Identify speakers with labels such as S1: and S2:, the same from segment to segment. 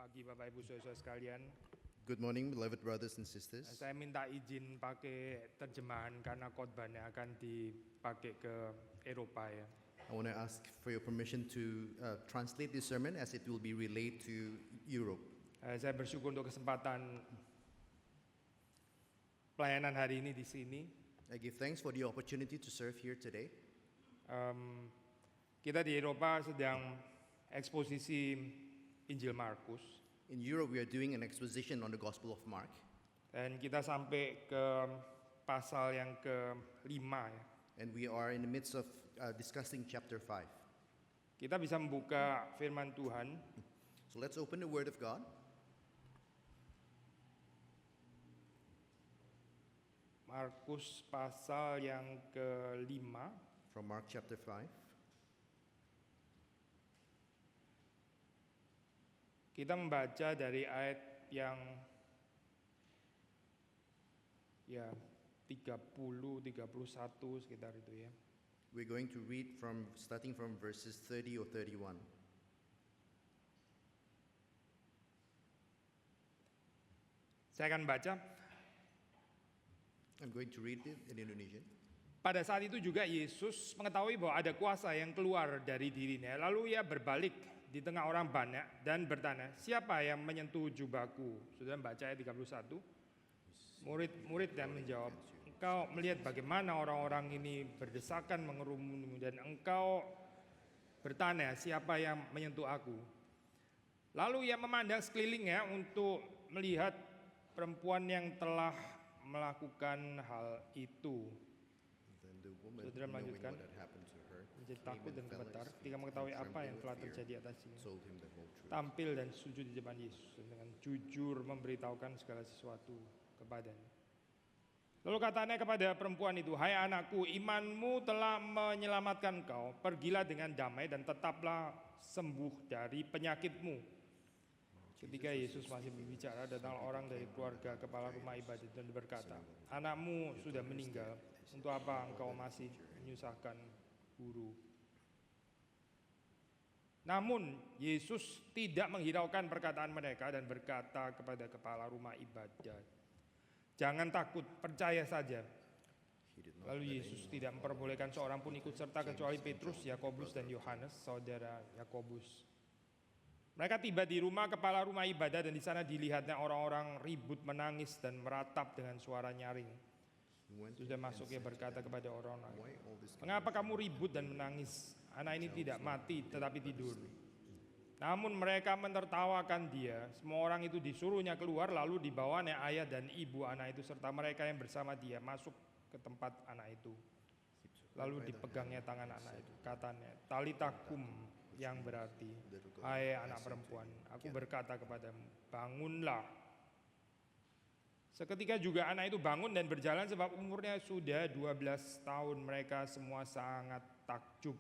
S1: pagi Bapak Ibu Saudara sekalian.
S2: Good morning, beloved brothers and sisters.
S1: Saya minta izin pakai terjemahan karena khotbahnya akan dipakai ke Eropa ya.
S2: I want to ask for your permission to translate this sermon as it will be relayed to Europe.
S1: Saya bersyukur untuk kesempatan pelayanan hari ini di sini.
S2: I give thanks for the opportunity to serve here today.
S1: Kita di Eropa sedang eksposisi Injil Markus.
S2: In Europe, we are doing an exposition on the Gospel of Mark.
S1: Dan kita sampai ke pasal yang ke-5 ya.
S2: And we are in the midst of discussing chapter 5.
S1: Kita bisa membuka firman Tuhan.
S2: So let's open the Word of God.
S1: Markus pasal yang ke-5.
S2: From Mark chapter 5.
S1: Kita membaca dari ayat yang 30, 31 sekitar itu ya.
S2: We're going to read starting from verses 30 or 31.
S1: Saya akan baca.
S2: I'm going to read it in Indonesian.
S1: Pada saat itu juga Yesus mengetahui bahwa ada kuasa yang keluar dari dirinya. Lalu ia berbalik di tengah orang banyak dan bertanya, siapa yang menyentuh jubahku? Sudah membaca ayat 31. Murid-murid yang menjawab, engkau melihat bagaimana orang-orang ini berdesakan mengerumuni dan engkau bertanya, siapa yang menyentuh aku? Lalu ia memandang sekelilingnya untuk melihat perempuan yang telah melakukan hal itu. Saudara melanjutkan, menjadi takut dan gemetar ketika mengetahui apa yang telah terjadi atasnya. Tampil dan sujud di depan Yesus dan dengan jujur memberitahukan segala sesuatu kepadanya. Lalu katanya kepada perempuan itu, hai anakku, imanmu telah menyelamatkan kau. Pergilah dengan damai dan tetaplah sembuh dari penyakitmu. Ketika Yesus masih berbicara, datang orang dari keluarga kepala rumah ibadat dan berkata, anakmu sudah meninggal, untuk apa engkau masih menyusahkan guru? Namun Yesus tidak menghiraukan perkataan mereka dan berkata kepada kepala rumah ibadat, jangan takut, percaya saja. Lalu Yesus tidak memperbolehkan seorang pun ikut serta kecuali Petrus, Yakobus dan Yohanes, saudara Yakobus. Mereka tiba di rumah kepala rumah ibadat dan di sana dilihatnya orang-orang ribut, menangis dan meratap dengan suara nyaring. Sudah masuk ia berkata kepada orang-orang, mengapa kamu ribut dan menangis? Anak ini tidak mati tetapi tidur. Namun mereka menertawakan dia. Semua orang itu disuruhnya keluar, lalu dibawanya ayah dan ibu anak itu serta mereka yang bersama dia masuk ke tempat anak itu. Lalu dipegangnya tangan anak itu. Katanya, Talita kum, yang berarti, hai anak perempuan, aku berkata kepadamu, bangunlah. Seketika juga anak itu bangun dan berjalan sebab umurnya sudah 12 tahun. Mereka semua sangat takjub.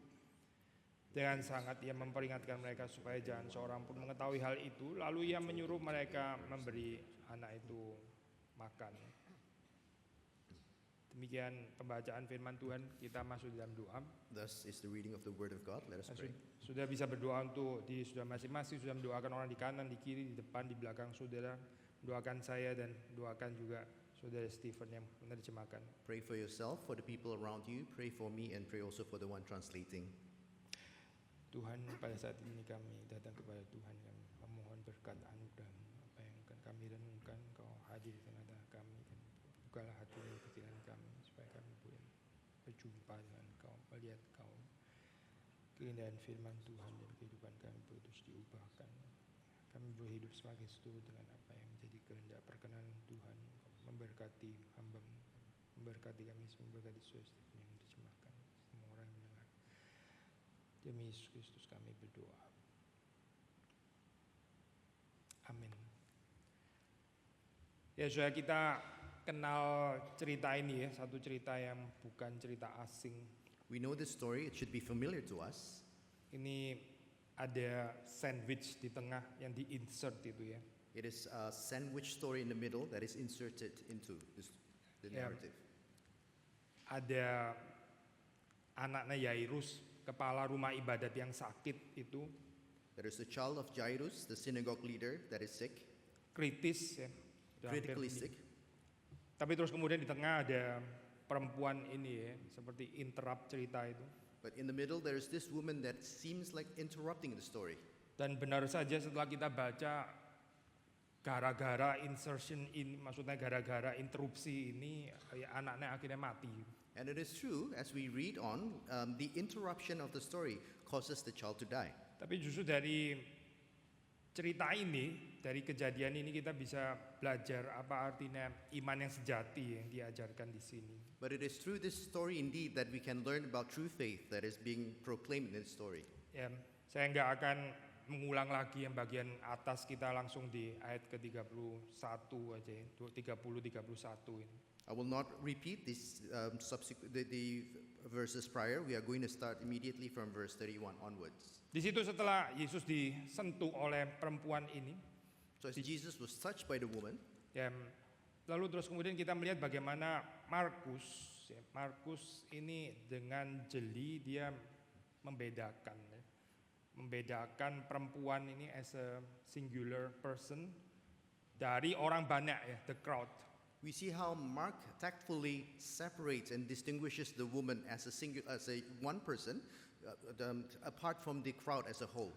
S1: Dengan sangat ia memperingatkan mereka supaya jangan seorang pun mengetahui hal itu. Lalu ia menyuruh mereka memberi anak itu makan. Demikian pembacaan firman Tuhan, kita masuk dalam doa.
S2: Thus is the reading of the Word of God. Let us pray.
S1: Sudah bisa berdoa untuk di saudara masing-masing, sudah mendoakan orang di kanan, di kiri, di depan, di belakang saudara. Doakan saya dan doakan juga saudara Stephen yang menerjemahkan.
S2: Pray for yourself, for the people around you, pray for me, and pray also for the one translating.
S1: Tuhan, pada saat ini kami datang kepada Tuhan yang memohon berkat anugerah. Apa yang akan kami renungkan, Kau hadir di tengah-tengah kami. Bukalah hati dan pikiran kami supaya kami boleh berjumpa dengan Kau, melihat Kau. Keindahan firman Tuhan dan kehidupan kami boleh terus diubahkan. Kami boleh hidup sebagai seturut dengan apa yang menjadi kehendak perkenan Tuhan. Memberkati hamba, memberkati kami, memberkati saudara Stephen yang menerjemahkan, semua orang yang mendengar. Demi Yesus Kristus kami berdoa. Amin. Ya, saudara, kita kenal cerita ini ya, satu cerita yang bukan cerita asing.
S2: We know this story, it should be familiar to us.
S1: Ini ada sandwich di tengah yang di-insert itu ya.
S2: It is a sandwich story in the middle that is inserted into the narrative.
S1: Ada anaknya Yairus, kepala rumah ibadat yang sakit itu.
S2: There is the child of Jairus, the synagogue leader, that is sick,
S1: kritis ya. Udah hampir
S2: critically
S1: meninggal.
S2: sick.
S1: Tapi terus kemudian di tengah ada perempuan ini ya, seperti interrupt cerita itu.
S2: But in the middle, there is this woman that seems like interrupting the story.
S1: Dan benar saja setelah kita baca gara-gara insertion ini, maksudnya gara-gara interupsi ini, ya anaknya akhirnya mati.
S2: And it is true, as we read on, the interruption of the story causes the child to die.
S1: Tapi justru dari cerita ini, dari kejadian ini kita bisa belajar apa artinya iman yang sejati yang diajarkan di sini.
S2: But it is through this story indeed that we can learn about true faith that is being proclaimed in this story.
S1: Ya, saya nggak akan mengulang lagi yang bagian atas, kita langsung di ayat ke-31 aja ya, 30-31 ini.
S2: I will not repeat the verses prior. We are going to start immediately from verse 31 onwards.
S1: Di situ setelah Yesus disentuh oleh perempuan ini,
S2: So as Jesus was touched by the woman,
S1: ya, lalu terus kemudian kita melihat bagaimana Markus ini dengan jeli dia membedakan perempuan ini as a singular person dari orang banyak ya, the crowd.
S2: we see how Mark tactfully separates and distinguishes the woman as a one person, apart from the crowd as a whole.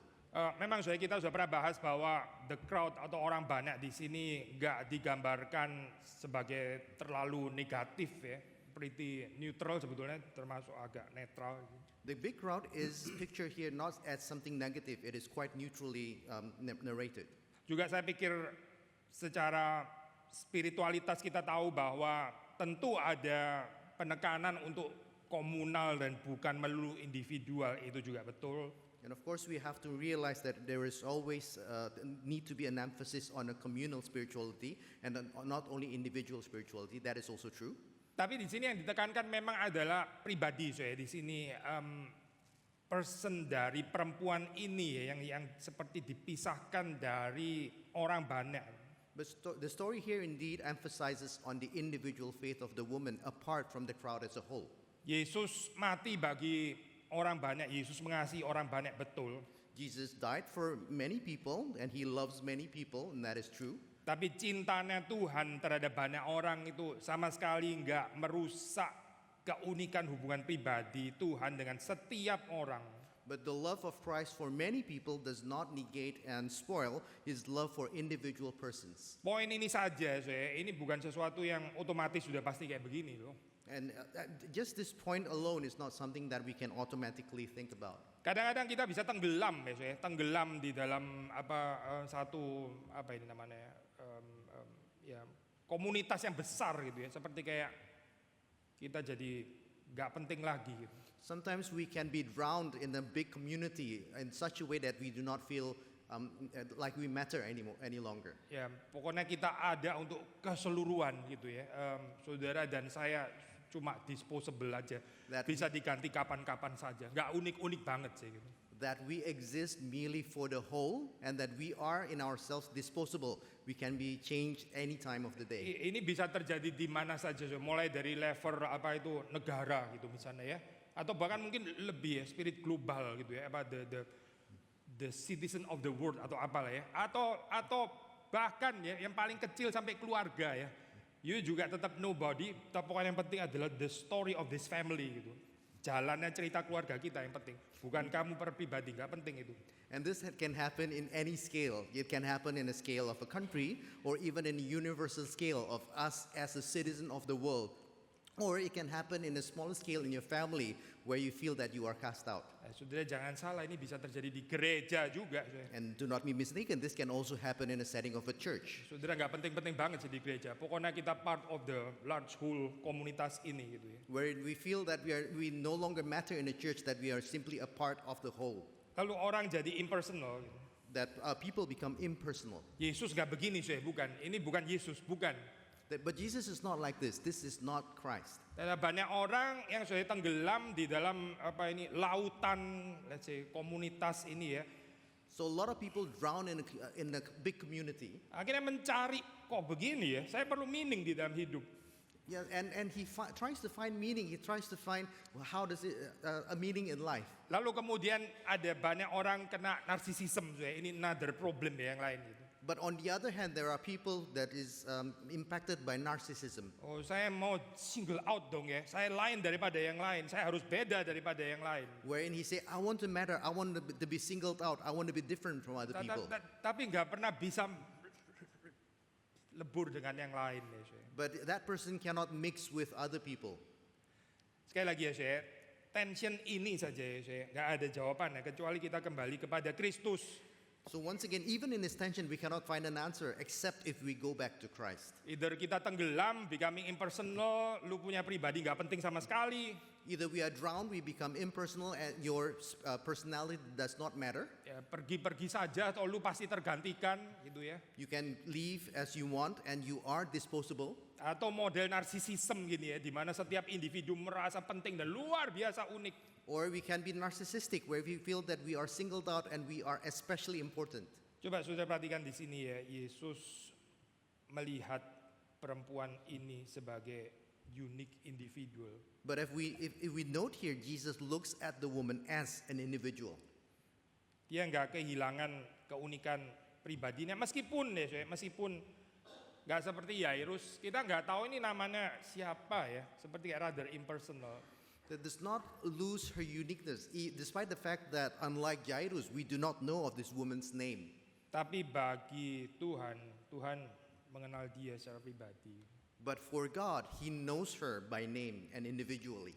S1: Memang kita sudah pernah bahas bahwa the crowd atau orang banyak di sini nggak digambarkan sebagai terlalu negatif ya, pretty neutral sebetulnya, termasuk agak netral.
S2: The big crowd is pictured here not as something negative. It is quite neutrally narrated.
S1: Juga saya pikir secara spiritualitas kita tahu bahwa tentu ada penekanan untuk komunal dan bukan melulu individual, itu juga betul.
S2: And of course, we have to realize that there is always need to be an emphasis on a communal spirituality and not only individual spirituality. That is also true.
S1: Tapi di sini yang ditekankan memang adalah pribadi saya di sini, person dari perempuan ini ya, yang seperti dipisahkan dari orang banyak.
S2: But the story here indeed emphasizes on the individual faith of the woman apart from the crowd as a whole.
S1: Yesus mati bagi orang banyak, Yesus mengasihi orang banyak, betul.
S2: Jesus died for many people and he loves many people, and that is true.
S1: Tapi cintanya Tuhan terhadap banyak orang itu sama sekali nggak merusak keunikan hubungan pribadi Tuhan dengan setiap orang.
S2: But the love of Christ for many people does not negate and spoil his love for individual persons.
S1: Poin ini saja, ini bukan sesuatu yang otomatis sudah pasti kayak begini loh.
S2: And just this point alone is not something that we can automatically think about.
S1: Kadang-kadang kita bisa tenggelam tenggelam di dalam satu ini namanya ya komunitas yang besar gitu ya, seperti kayak kita jadi nggak penting lagi gitu.
S2: Sometimes we can be drowned in a big community in such a way that we do not feel like we matter any longer.
S1: Ya, pokoknya kita ada untuk keseluruhan gitu ya. Saudara dan saya cuma disposable aja, bisa diganti kapan-kapan saja, nggak unik-unik banget sih gitu.
S2: That we exist merely for the whole and that we are in ourselves disposable. We can be changed any time of the day.
S1: Ini bisa terjadi di mana saja, mulai dari level negara gitu misalnya ya, atau bahkan mungkin lebih ya, spirit global gitu ya, the citizen of the world atau apalah ya, atau bahkan ya yang paling kecil sampai keluarga ya. You juga tetap nobody, tapi pokoknya yang penting adalah the story of this family gitu. Jalannya cerita keluarga kita yang penting, bukan kamu per pribadi, nggak penting itu.
S2: And this can happen in any scale. It can happen in a scale of a country or even in a universal scale of us as a citizen of the world. Or it can happen in a smaller scale in your family where you feel that you are cast out.
S1: Saudara jangan salah, ini bisa terjadi di gereja juga.
S2: And do not be mistaken, this can also happen in a setting of a church.
S1: Saudara nggak penting-penting banget sih di gereja. Pokoknya kita part of the large whole komunitas ini gitu ya.
S2: Where we feel that we no longer matter in a church, that we are simply a part of the whole.
S1: Lalu orang jadi impersonal. Gitu.
S2: That people become impersonal.
S1: Yesus nggak begini bukan. Ini bukan Yesus, bukan.
S2: But Jesus is not like this. This is not Christ.
S1: Ada banyak orang yang sudah tenggelam di dalam lautan, let's say, komunitas ini ya.
S2: So a lot of people drown in a big community.
S1: Akhirnya mencari, kok begini ya? Saya perlu meaning di dalam hidup.
S2: Yeah, and he tries to find meaning. He tries to find how does it a meaning in life.
S1: Lalu kemudian ada banyak orang kena narsisism, saudara. Ini another problem ya yang lain gitu.
S2: But on the other hand, there are people that is impacted by narcissism.
S1: Oh, saya mau single out dong ya. Saya lain daripada yang lain. Saya harus beda daripada yang lain.
S2: Wherein he say, I want to matter. I want to be singled out. I want to be different from other people.
S1: Tapi nggak pernah bisa lebur dengan yang lain ya, saudara.
S2: But that person cannot mix with other people.
S1: Sekali lagi ya, saudara. Tension ini saja ya, saudara. Nggak ada jawabannya kecuali kita kembali kepada Kristus.
S2: So once again, even in this tension, we cannot find an answer except if we go back to Christ.
S1: Either kita tenggelam, becoming impersonal, lu punya pribadi nggak penting sama sekali.
S2: Either we are drowned, we become impersonal, and your personality does not matter.
S1: Ya, pergi-pergi saja atau lu pasti tergantikan gitu ya.
S2: You can leave as you want, and you are disposable.
S1: Atau model narsisism gini ya, di mana setiap individu merasa penting dan luar biasa unik.
S2: Or we can be narcissistic, where we feel that we are singled out and we are especially important.
S1: Coba saudara perhatikan di sini ya, Yesus melihat perempuan ini sebagai unique individual.
S2: But if we note here, Jesus looks at the woman as an individual.
S1: Dia nggak kehilangan keunikan pribadinya, meskipun nggak seperti Yairus, kita nggak tahu ini namanya siapa ya, seperti rather impersonal.
S2: That does not lose her uniqueness, despite the fact that unlike Jairus, we do not know of this woman's name.
S1: Tapi bagi Tuhan, Tuhan mengenal dia secara pribadi.
S2: But for God, He knows her by name and individually.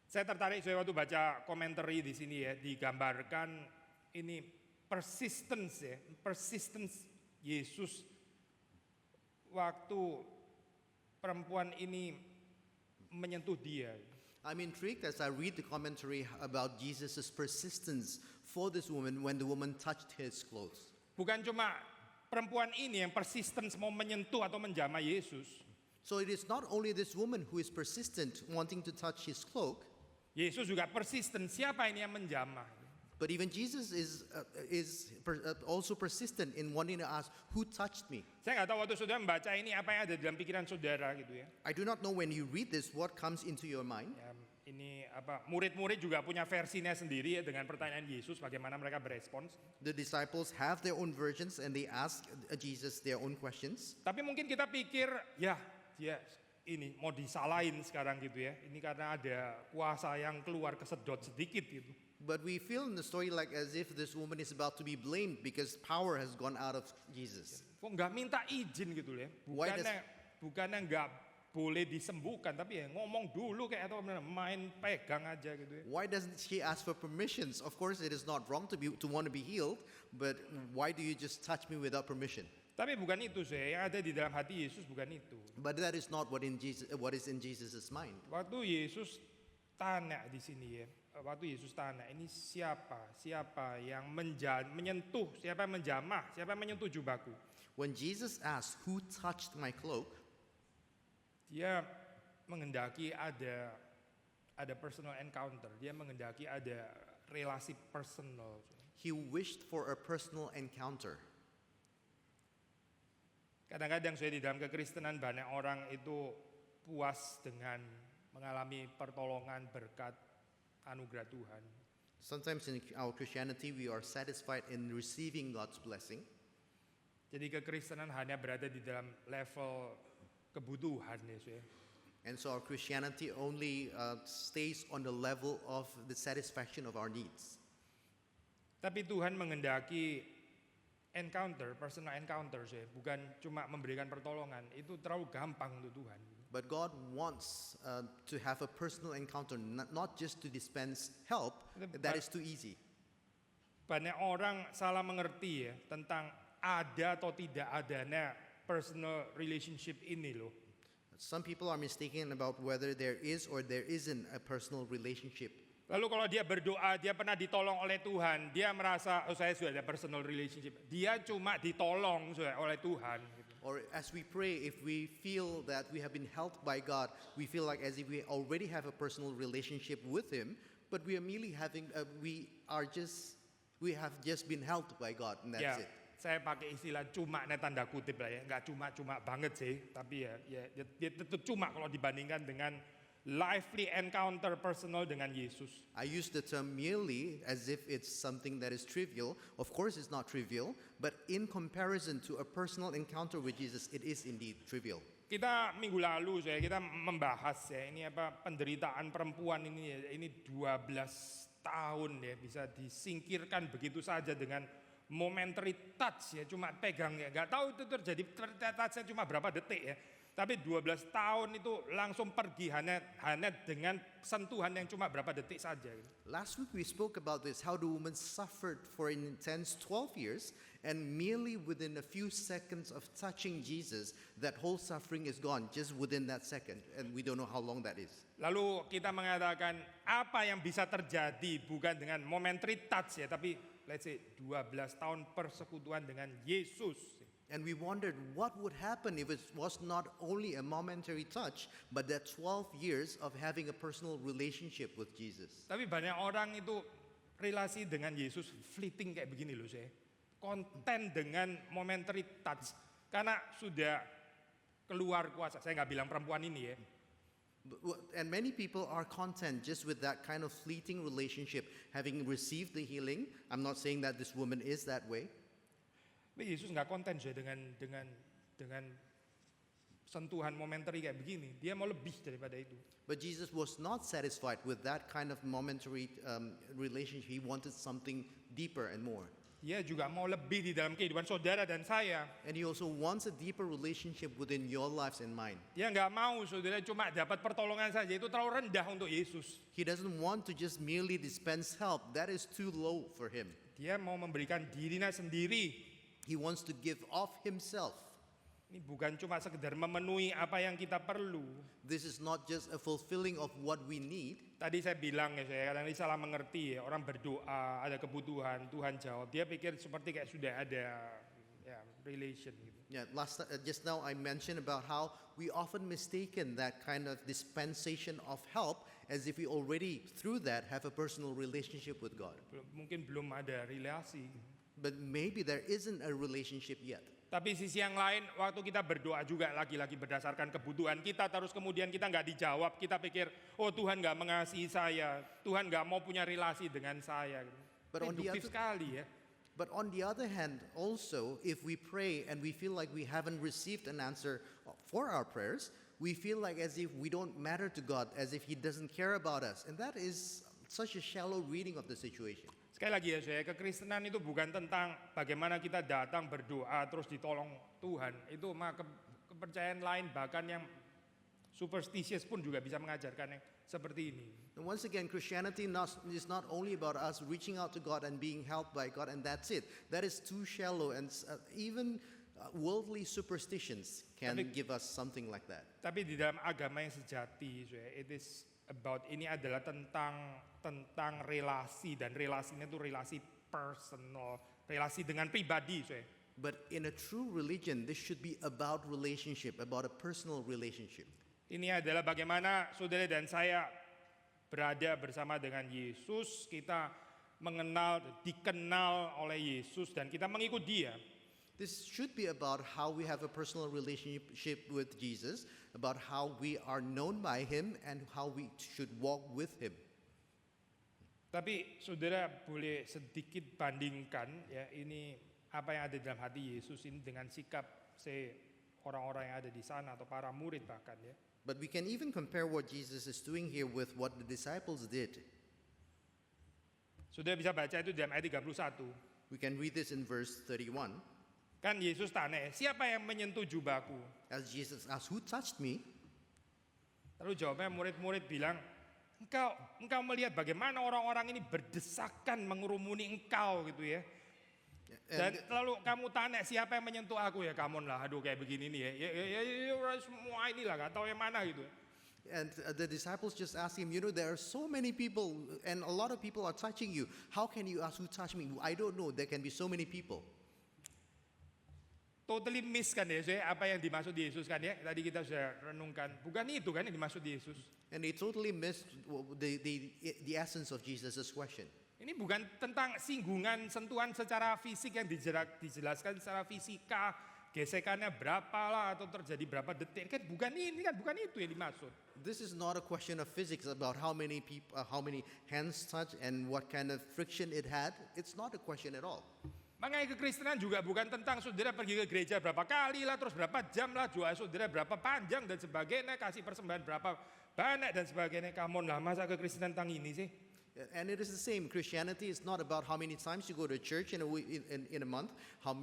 S1: Saya tertarik saya waktu baca komentari di sini ya, digambarkan ini persistence Yesus waktu perempuan ini menyentuh dia.
S2: I'm intrigued as I read the commentary about Jesus' persistence for this woman when the woman touched his clothes.
S1: Bukan cuma perempuan ini yang persistence mau menyentuh atau menjamah Yesus.
S2: So it is not only this woman who is persistent wanting to touch his cloak,
S1: Yesus juga persisten, siapa ini yang menjamah?
S2: but even Jesus is also persistent in wanting to ask, who touched me?
S1: Saya nggak tahu waktu saudara membaca ini apa yang ada dalam pikiran saudara gitu ya.
S2: I do not know when you read this what comes into your mind.
S1: Ya, ini apa? Murid-murid juga punya versinya sendiri ya dengan pertanyaan Yesus, bagaimana mereka berespons.
S2: The disciples have their own versions and they ask Jesus their own questions.
S1: Tapi mungkin kita pikir, ya dia ini mau disalahin sekarang gitu ya. Ini karena ada kuasa yang keluar kesedot sedikit gitu.
S2: But we feel in the story like as if this woman is about to be blamed because power has gone out of Jesus.
S1: Kok nggak minta izin gitu ya? Bukannya nggak boleh disembuhkan, tapi ya ngomong dulu kayak atau main pegang aja gitu ya.
S2: Why doesn't she ask for permissions? Of course, it is not wrong to want to be healed, but why do you just touch me without permission?
S1: Tapi bukan itu yang ada di dalam hati Yesus bukan itu.
S2: But that is not what is in Jesus' mind.
S1: Waktu Yesus tanya di sini ya, waktu Yesus tanya ini siapa yang menyentuh, siapa yang menjamah, siapa yang menyentuh jubahku.
S2: When Jesus asked, who touched my cloak?
S1: Dia menghendaki ada personal encounter, dia menghendaki ada relasi personal.
S2: He wished for a personal encounter.
S1: Kadang-kadang saya di dalam kekristenan banyak orang itu puas dengan mengalami pertolongan berkat anugerah Tuhan.
S2: Sometimes in our Christianity we are satisfied in receiving God's blessing.
S1: Jadi kekristenan hanya berada di dalam level kebutuhan ya saya.
S2: And so our Christianity only stays on the level of the satisfaction of our needs.
S1: Tapi Tuhan menghendaki personal encounter saya, bukan cuma memberikan pertolongan. Itu terlalu gampang untuk Tuhan.
S2: But God wants to have a personal encounter, not just to dispense help. That is too easy.
S1: Banyak orang salah mengerti ya tentang ada atau tidak adanya personal relationship ini loh.
S2: Some people are mistaken about whether there is or there isn't a personal relationship.
S1: Lalu kalau dia berdoa, dia pernah ditolong oleh Tuhan, dia merasa, saya sudah ada personal relationship. Dia cuma ditolong oleh Tuhan.
S2: Or as we pray, if we feel that we have been helped by God, we feel like as if we already have a personal relationship with Him, but we are merely having, we have just been helped by God, and that's it.
S1: saya pakai istilah cuma tanda kutip lah ya, nggak cuma banget sih, tapi dia tetap cuma kalau dibandingkan dengan lively encounter personal dengan Yesus.
S2: I use the term merely as if it's something that is trivial. Of course, it's not trivial, but in comparison to a personal encounter with Jesus, it is indeed trivial.
S1: Kita minggu lalu kita membahas ya ini penderitaan perempuan ini 12 tahun ya bisa disingkirkan begitu saja dengan momentary touch ya, cuma pegang ya, nggak tahu itu terjadi touchnya cuma berapa detik ya, tapi 12 tahun itu langsung pergi hanya dengan sentuhan yang cuma berapa detik saja.
S2: Last week we spoke about this, how the woman suffered for an intense 12 years, and merely within a few seconds of touching Jesus, that whole suffering is gone just within that second, and we don't know how long that is.
S1: Lalu kita mengatakan apa yang bisa terjadi bukan dengan momentary touch ya, tapi let's say 12 tahun persekutuan dengan Yesus.
S2: And we wondered what would happen if it was not only a momentary touch, but that 12 years of having a personal relationship with Jesus.
S1: Tapi banyak orang itu relasi dengan Yesus fleeting kayak begini loh saya. Konten dengan momentary touch. Karena sudah keluar kuasa. Saya nggak bilang perempuan ini ya.
S2: And many people are content just with that kind of fleeting relationship, having received the healing. I'm not saying that this woman is that way.
S1: Tapi Yesus nggak konten saya dengan sentuhan momentary kayak begini. Dia mau lebih daripada itu.
S2: But Jesus was not satisfied with that kind of momentary relationship. He wanted something deeper and more.
S1: Dia juga mau lebih di dalam kehidupan saudara dan saya.
S2: And he also wants a deeper relationship within your lives and mine.
S1: Dia nggak mau saudara cuma dapat pertolongan saja, itu terlalu rendah untuk Yesus.
S2: He doesn't want to just merely dispense help. That is too low for him.
S1: Dia mau memberikan dirinya sendiri.
S2: He wants to give of himself.
S1: Ini bukan cuma sekedar memenuhi apa yang kita perlu.
S2: This is not just a fulfilling of what we need.
S1: Tadi saya bilang ya, saya kadang salah mengerti ya, orang berdoa, ada kebutuhan, Tuhan jawab. Dia pikir seperti kayak sudah ada ya, relation gitu.
S2: Yeah, just now I mentioned about how we often mistaken that kind of dispensation of help as if we already through that have a personal relationship with God.
S1: Mungkin belum ada relasi.
S2: But maybe there isn't a relationship yet.
S1: Tapi sisi yang lain, waktu kita berdoa juga lagi-lagi berdasarkan kebutuhan kita, terus kemudian kita nggak dijawab, kita pikir, oh Tuhan nggak mengasihi saya, Tuhan nggak mau punya relasi dengan saya.
S2: But on the
S1: Induktif sekali ya.
S2: But on the other hand, also, if we pray and we feel like we haven't received an answer for our prayers, we feel like as if we don't matter to God, as if He doesn't care about us. And that is such a shallow reading of the situation.
S1: Sekali lagi ya saya, kekristenan itu bukan tentang bagaimana kita datang berdoa terus ditolong Tuhan. Itu mah kepercayaan lain, bahkan yang superstitious pun juga bisa mengajarkan yang seperti ini.
S2: And once again, Christianity is not only about us reaching out to God and being helped by God, and that's it. That is too shallow, and even worldly superstitions can give us something like that.
S1: Tapi di dalam agama yang sejati, it is about, ini adalah tentang relasi, dan relasinya itu relasi personal, relasi dengan pribadi.
S2: But in a true religion, this should be about relationship, about a personal relationship.
S1: Ini adalah bagaimana saudara dan saya berada bersama dengan Yesus, kita dikenal oleh Yesus, dan kita mengikut Dia.
S2: This should be about how we have a personal relationship with Jesus, about how we are known by Him, and how we should walk with Him.
S1: Tapi saudara boleh sedikit bandingkan ya ini apa yang ada dalam hati Yesus ini dengan sikap orang-orang yang ada di sana atau para murid bahkan ya.
S2: But we can even compare what Jesus is doing here with what the disciples did.
S1: Saudara bisa baca itu dalam ayat 31.
S2: We can read this in verse 31.
S1: Kan Yesus tanya, siapa yang menyentuh jubahku?
S2: As Jesus asked, who touched me?
S1: Lalu jawabnya murid-murid bilang, engkau melihat bagaimana orang-orang ini berdesakan mengurumuni engkau gitu ya. Dan lalu kamu tanya siapa yang menyentuh aku ya, kamu lah, aduh kayak begini nih ya, semua inilah gak tahu yang mana gitu.
S2: And the disciples just asked him, there are so many people and a lot of people are touching you. How can you ask who touched me? I don't know, there can be so many people.
S1: Totally miss kan ya, apa yang dimaksud Yesus kan ya, tadi kita sudah renungkan, bukan itu kan yang dimaksud Yesus.
S2: And they totally missed the essence of Jesus' question.
S1: Ini bukan tentang singgungan, sentuhan secara fisik yang dijelaskan secara fisika, gesekannya berapa lah atau terjadi berapa detik. Kan bukan itu yang dimaksud.
S2: This is not a question of physics about how many hands touch and what kind of friction it had. It's not a question at all.
S1: Makanya kekristenan juga bukan tentang saudara pergi ke gereja berapa kali lah, terus berapa jam lah, doa saudara berapa panjang dan sebagainya, kasih persembahan berapa banyak dan sebagainya. Come on lah, masa kekristenan tentang ini sih?
S2: And it is the same. Christianity is not about how many times you go to church in a month, how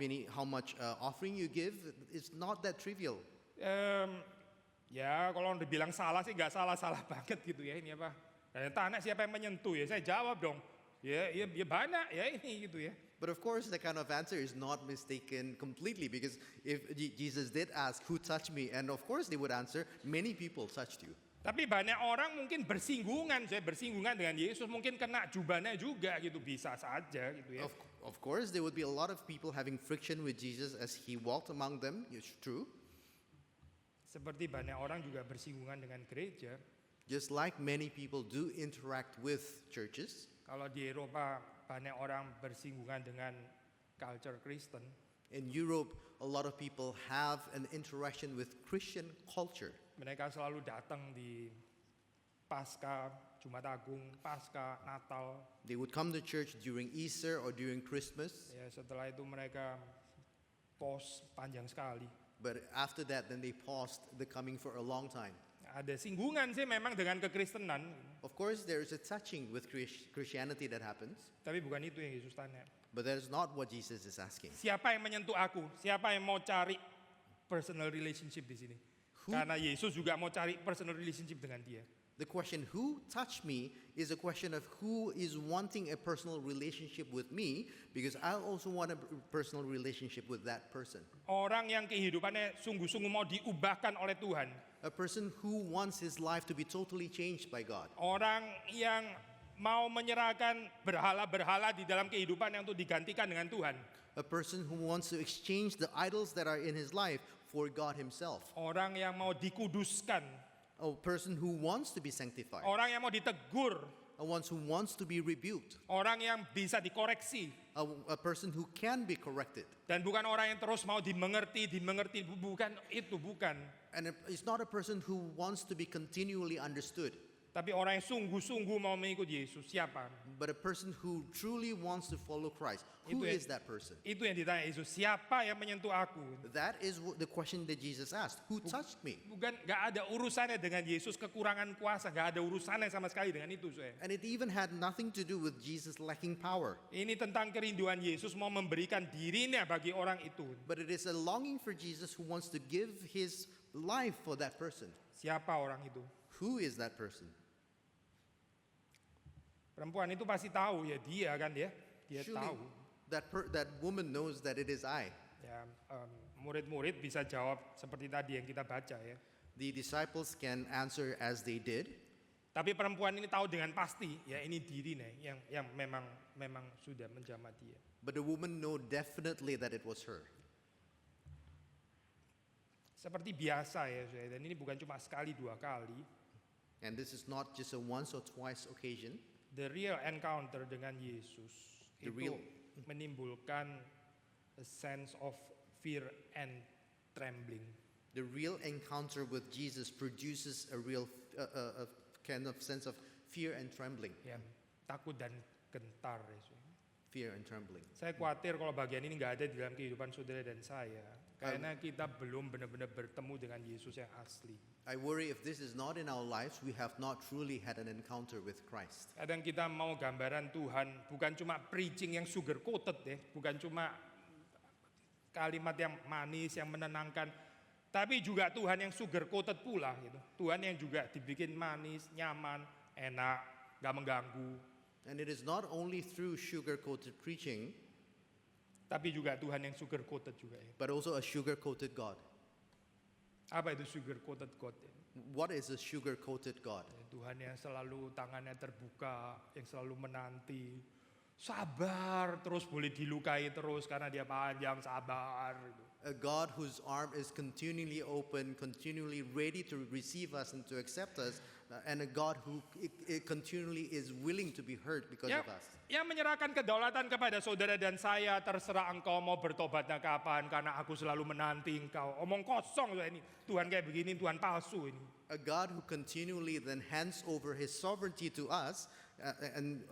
S2: much offering you give. It's not that trivial.
S1: Ya kalau dibilang salah sih nggak salah banget gitu ya ini apa? Tanya siapa yang menyentuh ya, saya jawab dong. Ya banyak ya ini gitu ya.
S2: But of course, the kind of answer is not mistaken completely, because if Jesus did ask, "Who touched me?" and of course they would answer, "Many people touched you."
S1: Tapi banyak orang mungkin bersinggungan dengan Yesus, mungkin kena jubahnya juga gitu, bisa saja gitu ya.
S2: Of course, there would be a lot of people having friction with Jesus as he walked among them. It's true.
S1: Seperti banyak orang juga bersinggungan dengan gereja.
S2: Just like many people do interact with churches.
S1: Kalau di Eropa banyak orang bersinggungan dengan culture Kristen.
S2: In Europe, a lot of people have an interaction with Christian culture.
S1: Mereka selalu datang di Paskah, Jumat Agung, Paskah, Natal.
S2: They would come to church during Easter or during Christmas.
S1: Ya, setelah itu mereka pos panjang sekali.
S2: But after that, then they paused the coming for a long time.
S1: Ada singgungan sih memang dengan kekristenan.
S2: Of course, there is a touching with Christianity that happens.
S1: Tapi bukan itu yang Yesus tanya.
S2: But that is not what Jesus is asking.
S1: Siapa yang menyentuh aku? Siapa yang mau cari personal relationship di sini? Karena Yesus juga mau cari personal relationship dengan dia.
S2: The question, who touched me, is a question of who is wanting a personal relationship with me, because I also want a personal relationship with that person.
S1: Orang yang kehidupannya sungguh-sungguh mau diubahkan oleh Tuhan.
S2: A person who wants his life to be totally changed by God.
S1: Orang yang mau menyerahkan berhala-berhala di dalam kehidupan yang untuk digantikan dengan Tuhan.
S2: A person who wants to exchange the idols that are in his life for God himself.
S1: Orang yang mau dikuduskan.
S2: A person who wants to be sanctified.
S1: Orang yang mau ditegur.
S2: A one who wants to be rebuked.
S1: Orang yang bisa dikoreksi.
S2: A person who can be corrected.
S1: Dan bukan orang yang terus mau dimengerti, bukan itu, bukan.
S2: And it's not a person who wants to be continually understood.
S1: Tapi orang yang sungguh-sungguh mau mengikuti Yesus, siapa?
S2: But a person who truly wants to follow Christ. Who is that person?
S1: Itu yang ditanya Yesus, siapa yang menyentuh aku?
S2: That is the question that Jesus asked. Who touched me?
S1: Bukan, gak ada urusannya dengan Yesus kekurangan kuasa, gak ada urusannya sama sekali dengan itu.
S2: And it even had nothing to do with Jesus lacking power.
S1: Ini tentang kerinduan Yesus mau memberikan dirinya bagi orang itu.
S2: But it is a longing for Jesus who wants to give his life for that person.
S1: Siapa orang itu?
S2: Who is that person?
S1: Perempuan itu pasti tahu ya, dia kan dia
S2: Surely
S1: tahu.
S2: that woman knows that it is I.
S1: Ya, murid-murid bisa jawab seperti tadi yang kita baca ya.
S2: The disciples can answer as they did.
S1: Tapi perempuan ini tahu dengan pasti ya ini dirinya yang memang sudah menjamah dia.
S2: But the woman know definitely that it was her.
S1: Seperti biasa ya, dan ini bukan cuma sekali dua kali.
S2: And this is not just a once or twice occasion.
S1: The real encounter dengan Yesus menimbulkan a sense of fear and trembling.
S2: The real encounter with Jesus produces a real a kind of sense of fear and trembling.
S1: Ya, takut dan gentar. Ya.
S2: Fear and trembling.
S1: Saya khawatir kalau bagian ini nggak ada di dalam kehidupan saudara dan saya, karena kita belum benar-benar bertemu dengan Yesus yang asli.
S2: I worry if this is not in our lives, we have not truly had an encounter with Christ.
S1: Kadang kita mau gambaran Tuhan bukan cuma preaching yang sugar coated ya, bukan cuma kalimat yang manis yang menenangkan, tapi juga Tuhan yang sugar coated pula gitu. Tuhan yang juga dibikin manis, nyaman, enak, gak mengganggu.
S2: And it is not only through sugar-coated preaching,
S1: tapi juga Tuhan yang sugar coated juga ya.
S2: but also a sugar-coated God.
S1: Apa itu sugar coated God? Ya?
S2: What is a sugar-coated God?
S1: Tuhan yang selalu tangannya terbuka, yang selalu menanti, sabar terus, boleh dilukai terus karena dia panjang, sabar.
S2: A God whose arm is continually open, continually ready to receive us and to accept us, and a God who continually is willing to be hurt because
S1: Ya,
S2: of us.
S1: yang menyerahkan kedaulatan kepada saudara dan saya, terserah engkau mau bertobatnya kapan, karena aku selalu menanti engkau. Omong kosong so ini, Tuhan kayak begini, Tuhan palsu ini.
S2: A God who continually then hands over his sovereignty to us and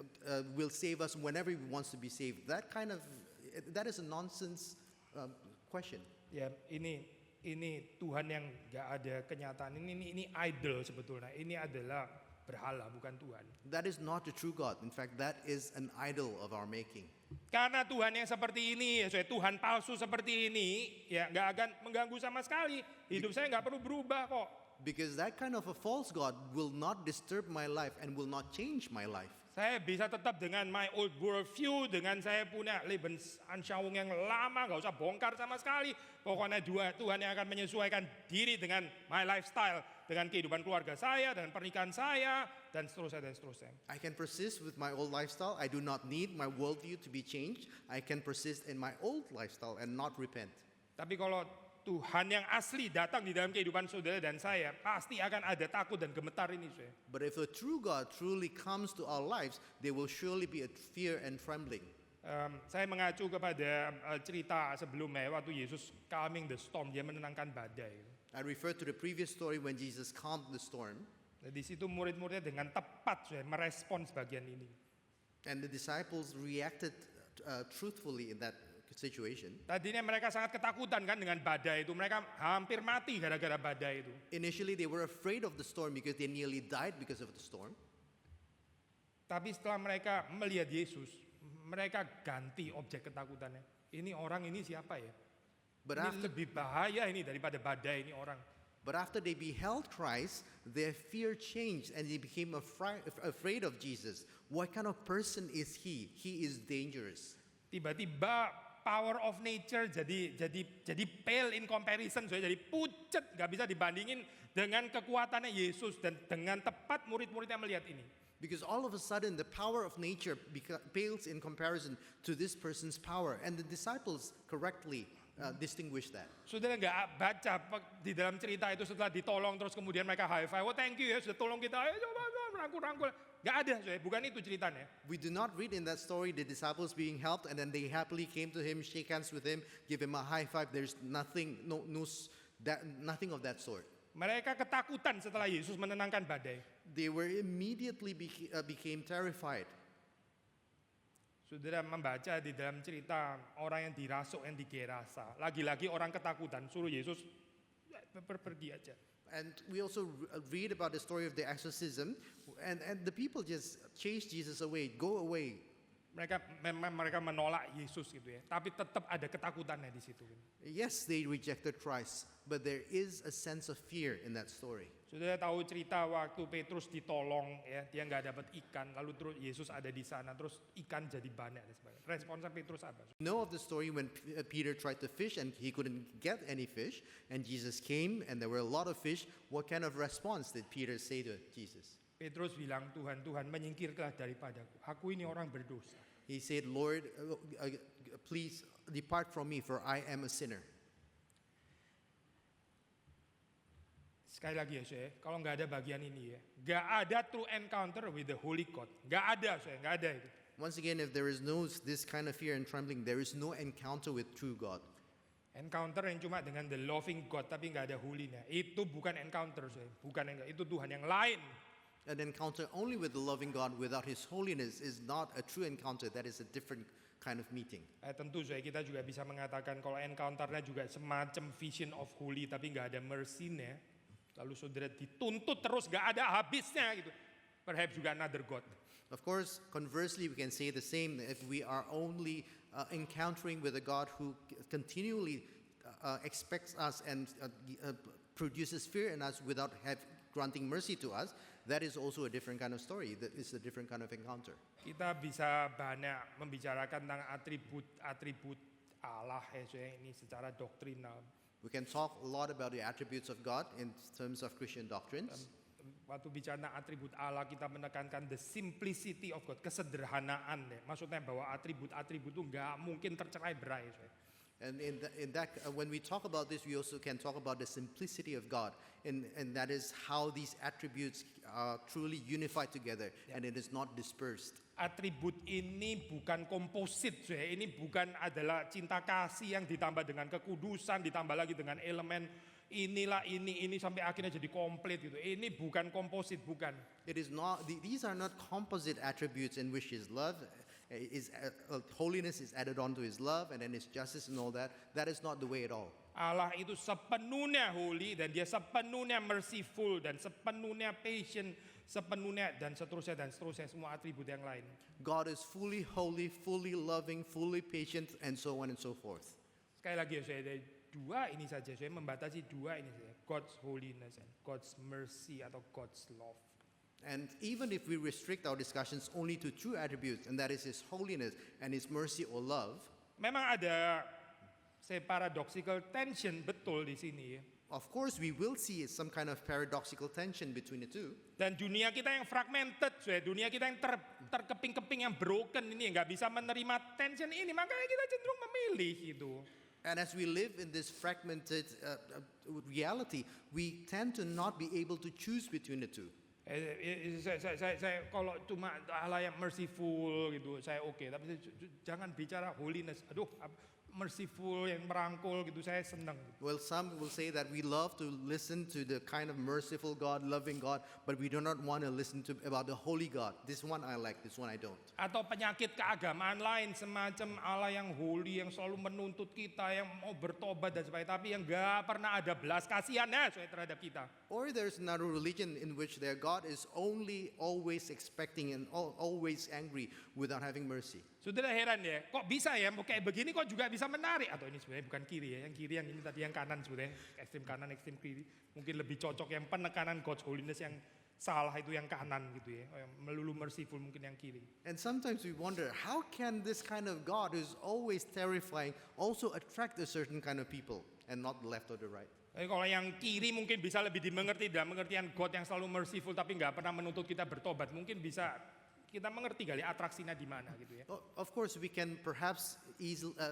S2: will save us whenever he wants to be saved. That is a nonsense question.
S1: Ya, ini Tuhan yang nggak ada kenyataan. Ini idol sebetulnya. Ini adalah berhala, bukan Tuhan.
S2: That is not the true God. In fact, that is an idol of our making.
S1: Karena Tuhan yang seperti ini, Tuhan palsu seperti ini, ya nggak akan mengganggu sama sekali. Hidup saya nggak perlu berubah kok.
S2: Because that kind of a false God will not disturb my life and will not change my life.
S1: Saya bisa tetap dengan my old worldview, dengan saya punya Lebensanschauung yang lama, nggak usah bongkar sama sekali. Pokoknya Tuhan yang akan menyesuaikan diri dengan my lifestyle, dengan kehidupan keluarga saya, dengan pernikahan saya, dan seterusnya, dan seterusnya.
S2: I can persist with my old lifestyle. I do not need my worldview to be changed. I can persist in my old lifestyle and not repent.
S1: Tapi kalau Tuhan yang asli datang di dalam kehidupan saudara dan saya, pasti akan ada takut dan gemetar ini.
S2: But if the true God truly comes to our lives, there will surely be a fear and trembling.
S1: Saya mengacu kepada cerita sebelumnya waktu Yesus calming the storm, dia menenangkan badai.
S2: I refer to the previous story when Jesus calmed the storm,
S1: Nah, di situ murid-muridnya dengan tepat merespons bagian ini.
S2: and the disciples reacted truthfully in that situation.
S1: Tadinya mereka sangat ketakutan kan dengan badai itu, mereka hampir mati gara-gara badai itu.
S2: Initially, they were afraid of the storm because they nearly died because of the storm.
S1: Tapi setelah mereka melihat Yesus, mereka ganti objek ketakutannya. Ini orang ini siapa ya?
S2: But
S1: Ini
S2: after,
S1: lebih bahaya ini daripada badai ini orang.
S2: but after they beheld Christ, their fear changed and they became afraid of Jesus. What kind of person is he? He is dangerous.
S1: Tiba-tiba power of nature jadi pale in comparison, jadi pucat, nggak bisa dibandingin dengan kekuatannya Yesus, dan dengan tepat murid-muridnya melihat ini.
S2: Because all of a sudden, the power of nature pales in comparison to this person's power. And the disciples correctly distinguish that.
S1: Saudara nggak baca di dalam cerita itu setelah ditolong terus kemudian mereka high five, oh thank you ya sudah tolong kita, ayo coba rangkul. Nggak ada, bukan itu ceritanya.
S2: We do not read in that story the disciples being helped and then they happily came to him, shake hands with him, give him a high five. There's nothing of that sort.
S1: Mereka ketakutan setelah Yesus menenangkan badai.
S2: They were immediately became terrified.
S1: Saudara membaca di dalam cerita orang yang dirasuk yang digerasa. Lagi-lagi orang ketakutan, suruh Yesus pergi aja.
S2: And we also read about the story of the exorcism, and the people just chase Jesus away, go away.
S1: Mereka menolak Yesus gitu ya. Tapi tetap ada ketakutannya di situ.
S2: Yes, they rejected Christ, but there is a sense of fear in that story.
S1: Saudara tahu cerita waktu Petrus ditolong ya, dia nggak dapat ikan, lalu terus Yesus ada di sana, terus ikan jadi banyak dan sebagainya. Responsnya Petrus apa?
S2: Know of the story when Peter tried to fish and he couldn't get any fish, and Jesus came and there were a lot of fish. What kind of response did Peter say to Jesus?
S1: Petrus bilang, Tuhan menyingkirlah daripadaku, aku ini orang berdosa.
S2: He said, Lord, please depart from me, for I am a sinner.
S1: Sekali lagi ya saya, kalau nggak ada bagian ini ya, nggak ada true encounter with the Holy God, nggak ada saya, nggak ada itu.
S2: Once again, if there is this kind of fear and trembling, there is no encounter with true God.
S1: Encounter yang cuma dengan the loving God tapi nggak ada holy-nya, itu bukan encounter saya, itu Tuhan yang lain.
S2: An encounter only with the loving God without His holiness is not a true encounter. That is a different kind of meeting.
S1: Tentu saya kita juga bisa mengatakan kalau encounternya juga semacam vision of holy tapi nggak ada mercy-nya. Lalu saudara dituntut terus gak ada habisnya gitu. Perhaps juga another God.
S2: Of course, conversely, we can say the same if we are only encountering with a God who continually expects us and produces fear in us without granting mercy to us. That is also a different kind of story. That is a different kind of encounter.
S1: Kita bisa banyak membicarakan tentang atribut Allah ini secara doktrinal.
S2: We can talk a lot about the attributes of God in terms of Christian doctrines.
S1: Waktu bicara atribut Allah, kita menekankan the simplicity of God, kesederhanaan. Maksudnya bahwa atribut-atribut itu nggak mungkin tercerai berai.
S2: And when we talk about this, we also can talk about the simplicity of God, and that is how these attributes are truly unified together, and it is not dispersed.
S1: Atribut ini bukan komposit, saudara. Ini bukan adalah cinta kasih yang ditambah dengan kekudusan, ditambah lagi dengan elemen inilah ini sampai akhirnya jadi komplit gitu. Ini bukan komposit, bukan.
S2: It is not; these are not composite attributes in which His love holiness is added on to His love, and then His justice and all that. That is not the way at all.
S1: Allah itu sepenuhnya holy dan dia sepenuhnya merciful dan sepenuhnya patient, sepenuhnya dan seterusnya semua atribut yang lain.
S2: God is fully holy, fully loving, fully patient, and so on and so forth.
S1: Sekali lagi ya saya dari dua ini saja, saya membatasi dua ini saja, God's holiness and God's mercy atau God's love.
S2: And even if we restrict our discussions only to two attributes, and that is His holiness and His mercy or love,
S1: Memang ada paradoxical tension betul di sini ya.
S2: of course we will see some kind of paradoxical tension between the two.
S1: Dan dunia kita yang fragmented, dunia kita yang terkeping-keping, yang broken ini nggak bisa menerima tension ini, makanya kita cenderung memilih itu.
S2: And as we live in this fragmented reality, we tend to not be able to choose between the two.
S1: Saya kalau cuma Allah yang merciful gitu, saya oke. Tapi jangan bicara holiness. Aduh, merciful yang merangkul gitu, saya senang.
S2: Well, some will say that we love to listen to the kind of merciful God, loving God, but we do not want to listen to about the holy God. This one I like, this one I don't.
S1: Atau penyakit keagamaan lain semacam Allah yang holy, yang selalu menuntut kita, yang mau bertobat dan sebagainya, tapi yang gak pernah ada belas kasihannya terhadap kita.
S2: Or there's another religion in which their God is only always expecting and always angry without having mercy.
S1: Saudara heran ya, kok bisa ya, kayak begini kok juga bisa menarik. Atau ini sebenarnya bukan kiri ya, yang kiri yang ini tadi yang kanan sebenarnya, ekstrem kanan, ekstrem kiri. Mungkin lebih cocok yang penekanan God's holiness yang salah itu yang kanan gitu ya, yang melulu merciful mungkin yang kiri.
S2: And sometimes we wonder, how can this kind of God who's always terrifying also attract a certain kind of people and not the left or the right?
S1: Tapi kalau yang kiri mungkin bisa lebih dimengerti dalam pengertian God yang selalu merciful tapi nggak pernah menuntut kita bertobat. Mungkin bisa kita mengerti kali atraksinya di mana gitu ya.
S2: Of course, we can perhaps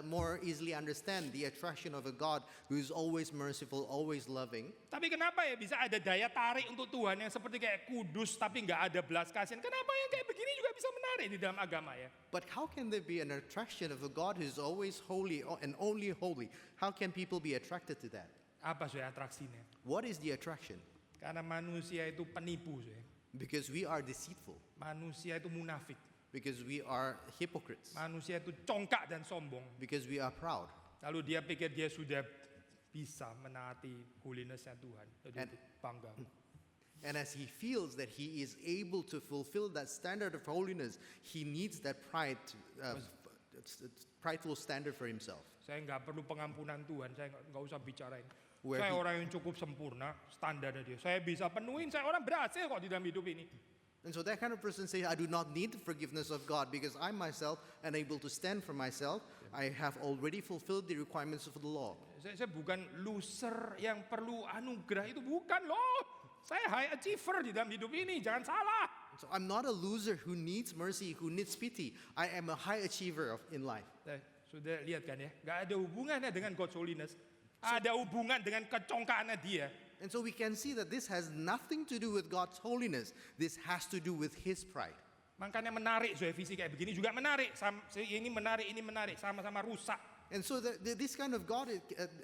S2: more easily understand the attraction of a God who is always merciful, always loving.
S1: Tapi kenapa ya bisa ada daya tarik untuk Tuhan yang seperti kayak kudus tapi nggak ada belas kasihan? Kenapa yang kayak begini juga bisa menarik di dalam agama ya?
S2: But how can there be an attraction of a God who is always holy and only holy? How can people be attracted to that?
S1: Apa atraksinya?
S2: What is the attraction?
S1: Karena manusia itu penipu
S2: Because we are deceitful.
S1: Manusia itu munafik.
S2: Because we are hypocrites.
S1: Manusia itu congkak dan sombong.
S2: Because we are proud.
S1: Lalu dia pikir dia sudah bisa menaati holiness-nya Tuhan. Jadi bangga.
S2: And as he feels that he is able to fulfill that standard of holiness, he needs that prideful standard for himself.
S1: Saya nggak perlu pengampunan Tuhan, saya nggak usah bicarain.
S2: Where
S1: Saya
S2: he-
S1: orang yang cukup sempurna, standarnya dia. Saya bisa penuhin, saya orang berhasil kok di dalam hidup ini.
S2: And so that kind of person says, I do not need the forgiveness of God because I myself am able to stand for myself. I have already fulfilled the requirements of the law.
S1: Saya bukan loser yang perlu anugerah, itu bukan loh. Saya high achiever di dalam hidup ini, jangan salah.
S2: So I'm not a loser who needs mercy, who needs pity. I am a high achiever in life.
S1: Sudah lihat kan ya, nggak ada hubungannya dengan God's holiness. Ada hubungan dengan kecongkaannya dia.
S2: And so we can see that this has nothing to do with God's holiness. This has to do with his pride.
S1: Makanya menarik, visi kayak begini juga menarik. Ini menarik, sama-sama rusak.
S2: And so this kind of God,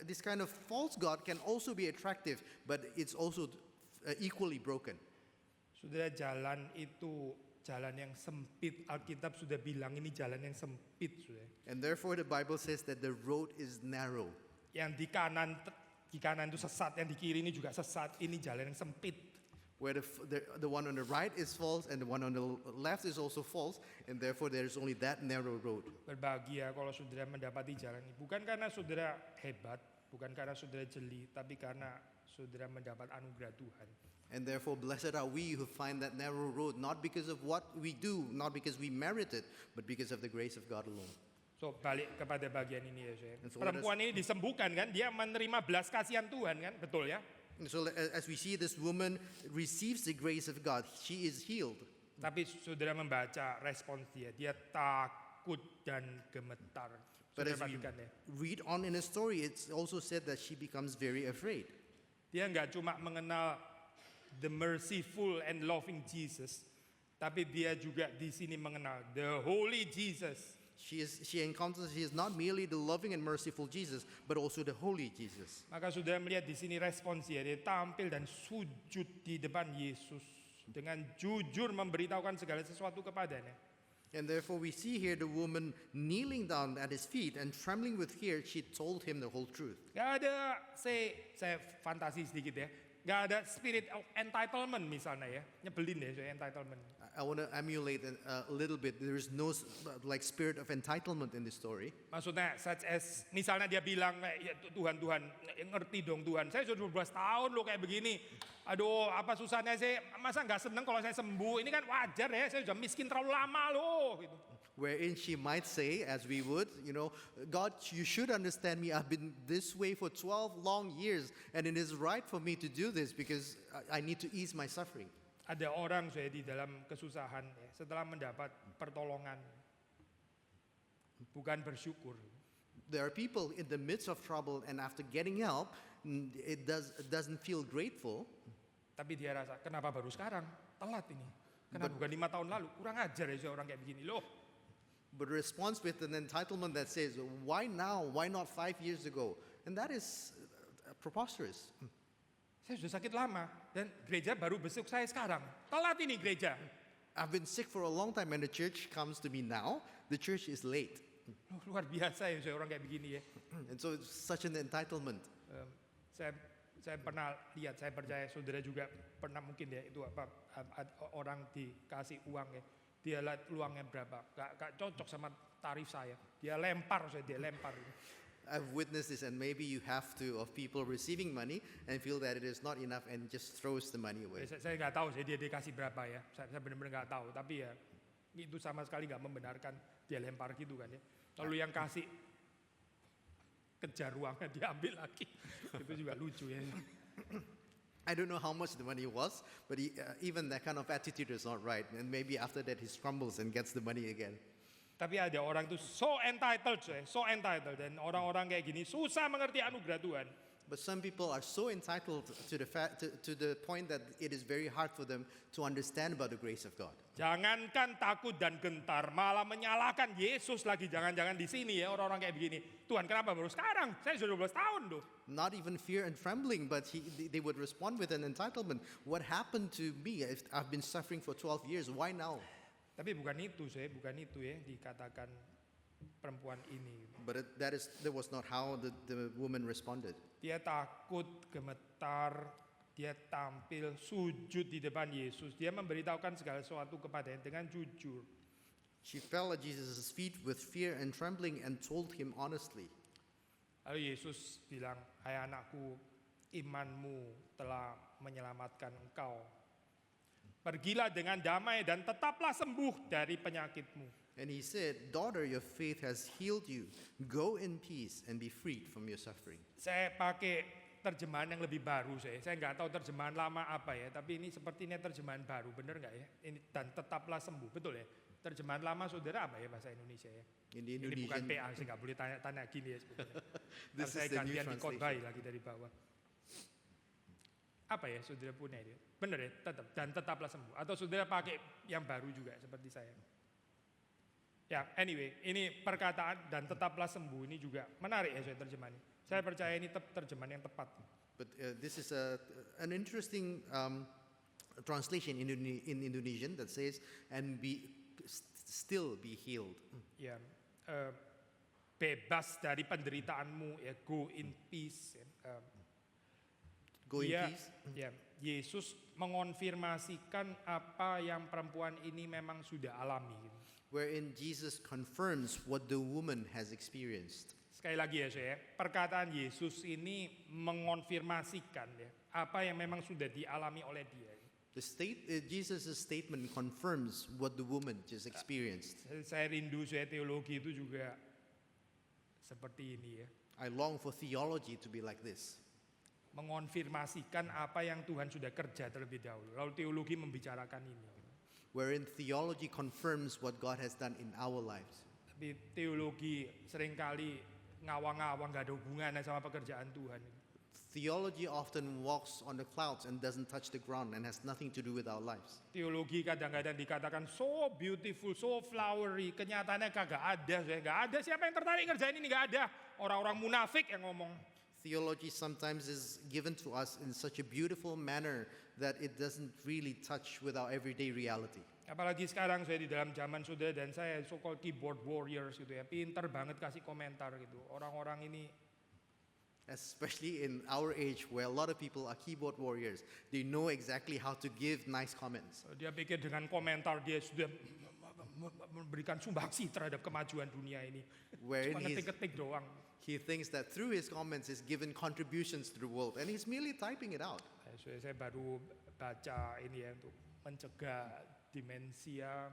S2: this kind of false God can also be attractive, but it's also equally broken.
S1: Sudah jalan itu jalan yang sempit. Alkitab sudah bilang ini jalan yang sempit. Sudah.
S2: And therefore the Bible says that the road is narrow.
S1: Yang di kanan itu sesat, yang di kiri ini juga sesat. Ini jalan yang sempit.
S2: Where the one on the right is false and the one on the left is also false, and therefore there is only that narrow road.
S1: Berbahagia kalau saudara mendapati jalan ini. Bukan karena saudara hebat, bukan karena saudara jeli, tapi karena saudara mendapat anugerah Tuhan.
S2: And therefore blessed are we who find that narrow road, not because of what we do, not because we merit it, but because of the grace of God alone.
S1: So balik kepada bagian ini ya saya.
S2: And so
S1: Perempuan ini disembuhkan kan, dia menerima belas kasihan Tuhan kan, betul ya?
S2: And so as we see, this woman receives the grace of God. She is healed.
S1: Tapi saudara membaca respons dia takut dan gemetar.
S2: But
S1: Saudara
S2: as we
S1: perhatikan ya.
S2: read on in the story, it's also said that she becomes very afraid.
S1: Dia nggak cuma mengenal the merciful and loving Jesus, tapi dia juga di sini mengenal the holy Jesus.
S2: She is not merely the loving and merciful Jesus, but also the holy Jesus.
S1: Maka saudara melihat di sini respons dia tampil dan sujud di depan Yesus dengan jujur memberitahukan segala sesuatu kepadanya.
S2: And therefore we see here the woman kneeling down at his feet and trembling with fear, she told him the whole truth.
S1: Gak ada, saya fantasi sedikit ya, gak ada spirit of entitlement misalnya ya, nyebelin deh soal entitlement.
S2: I want to emulate a little bit. There is no like spirit of entitlement in this story.
S1: Maksudnya such as misalnya dia bilang ya Tuhan ngerti dong Tuhan, saya sudah 12 tahun loh kayak begini. Aduh apa susahnya saya, masa nggak seneng kalau saya sembuh, ini kan wajar ya, saya sudah miskin terlalu lama loh gitu.
S2: Wherein she might say, as we would, God, you should understand me. I've been this way for 12 long years, and it is right for me to do this because I need to ease my suffering.
S1: Ada orang saya di dalam kesusahan ya, setelah mendapat pertolongan bukan bersyukur.
S2: There are people in the midst of trouble, and after getting help, it doesn't feel grateful.
S1: Tapi dia rasa, kenapa baru sekarang? Telat ini. Kenapa bukan 5 tahun lalu? Kurang ajar ya orang kayak begini loh.
S2: But response with an entitlement that says, why now? Why not 5 years ago? And that is preposterous.
S1: Saya sudah sakit lama dan gereja baru besuk saya sekarang. Telat ini gereja.
S2: I've been sick for a long time and the church comes to me now. The church is late.
S1: Luar biasa ya orang kayak begini ya.
S2: And so it's such an entitlement.
S1: Saya pernah lihat, saya percaya saudara juga pernah mungkin ya itu orang dikasih uang ya. Dia lihat uangnya berapa, gak cocok sama tarif saya. Dia lempar.
S2: I've witnessed this, and maybe you have to, of people receiving money and feel that it is not enough and just throws the money away.
S1: Saya nggak tahu dia dikasih berapa ya. Saya benar-benar nggak tahu. Tapi ya itu sama sekali nggak membenarkan dia lempar gitu kan ya. Lalu yang kasih kejar uangnya diambil lagi. Itu juga lucu ya.
S2: I don't know how much the money was, but even that kind of attitude is not right. And maybe after that he scrambles and gets the money again.
S1: Tapi ada orang itu so entitled. Dan orang-orang kayak gini susah mengerti anugerah Tuhan.
S2: But some people are so entitled to the point that it is very hard for them to understand about the grace of God.
S1: Jangankan takut dan gentar, malah menyalahkan Yesus lagi. Jangan-jangan di sini ya orang-orang kayak begini. Tuhan kenapa baru sekarang? Saya sudah 12 tahun loh.
S2: Not even fear and trembling, but they would respond with an entitlement. What happened to me? If I've been suffering for 12 years, why now?
S1: Tapi bukan itu ya dikatakan perempuan ini.
S2: But that was not how the woman responded.
S1: Dia takut, gemetar, dia tampil sujud di depan Yesus. Dia memberitahukan segala sesuatu kepadanya dengan jujur.
S2: She fell at Jesus' feet with fear and trembling and told him honestly.
S1: Lalu Yesus bilang, "Hai anakku, imanmu telah menyelamatkan engkau. Pergilah dengan damai dan tetaplah sembuh dari penyakitmu."
S2: And he said, "Daughter, your faith has healed you. Go in peace and be freed from your suffering."
S1: Saya pakai terjemahan yang lebih baru saya nggak tahu terjemahan lama apa ya, tapi ini sepertinya terjemahan baru, bener nggak ya? Ini dan tetaplah sembuh, betul ya? Terjemahan lama saudara apa ya bahasa Indonesia ya?
S2: In the
S1: Ini bukan
S2: Indonesian,
S1: PA, saya nggak boleh tanya gini ya sebetulnya.
S2: this
S1: Saya
S2: is the new
S1: gantian dikotbai
S2: translation.
S1: lagi dari bawah. Apa ya saudara punya itu? Bener ya, tetaplah sembuh. Atau saudara pakai yang baru juga seperti saya. Ya, anyway, ini perkataan dan tetaplah sembuh ini juga menarik ya saya terjemahan ini. Saya percaya ini terjemahan yang tepat.
S2: But this is an interesting translation in Indonesian that says, "And still be healed."
S1: Ya, bebas dari penderitaanmu, ya, go in peace.
S2: Go in
S1: Dia-
S2: peace.
S1: Ya, Yesus mengonfirmasikan apa yang perempuan ini memang sudah alami.
S2: Wherein Jesus confirms what the woman has experienced.
S1: Sekali lagi ya saya, perkataan Yesus ini mengonfirmasikan ya apa yang memang sudah dialami oleh dia.
S2: Jesus' statement confirms what the woman just experienced.
S1: Saya rindu saya teologi itu juga seperti ini ya,
S2: I long for theology to be like this.
S1: mengonfirmasikan apa yang Tuhan sudah kerja terlebih dahulu. Lalu teologi membicarakan ini.
S2: Wherein theology confirms what God has done in our lives.
S1: Tapi teologi seringkali ngawang-ngawang, nggak ada hubungannya sama pekerjaan Tuhan.
S2: Theology often walks on the clouds and doesn't touch the ground and has nothing to do with our lives.
S1: Teologi kadang-kadang dikatakan so beautiful, so flowery, kenyataannya kagak ada, nggak ada. Siapa yang tertarik ngerjain ini? Nggak ada. Orang-orang munafik yang ngomong.
S2: Theology sometimes is given to us in such a beautiful manner that it doesn't really touch with our everyday reality.
S1: Apalagi sekarang saya di dalam zaman sudah dan saya so-called keyboard warriors gitu ya, pinter banget kasih komentar gitu. Orang-orang ini
S2: Especially in our age where a lot of people are keyboard warriors. They know exactly how to give nice comments.
S1: dia pikir dengan komentar dia sudah memberikan sumbangsi terhadap kemajuan dunia ini.
S2: Wherein
S1: Cuma ngetik-ngetik doang.
S2: he thinks that through his comments he's given contributions to the world and he's merely typing it out.
S1: Saya baru baca ini ya untuk mencegah demensia,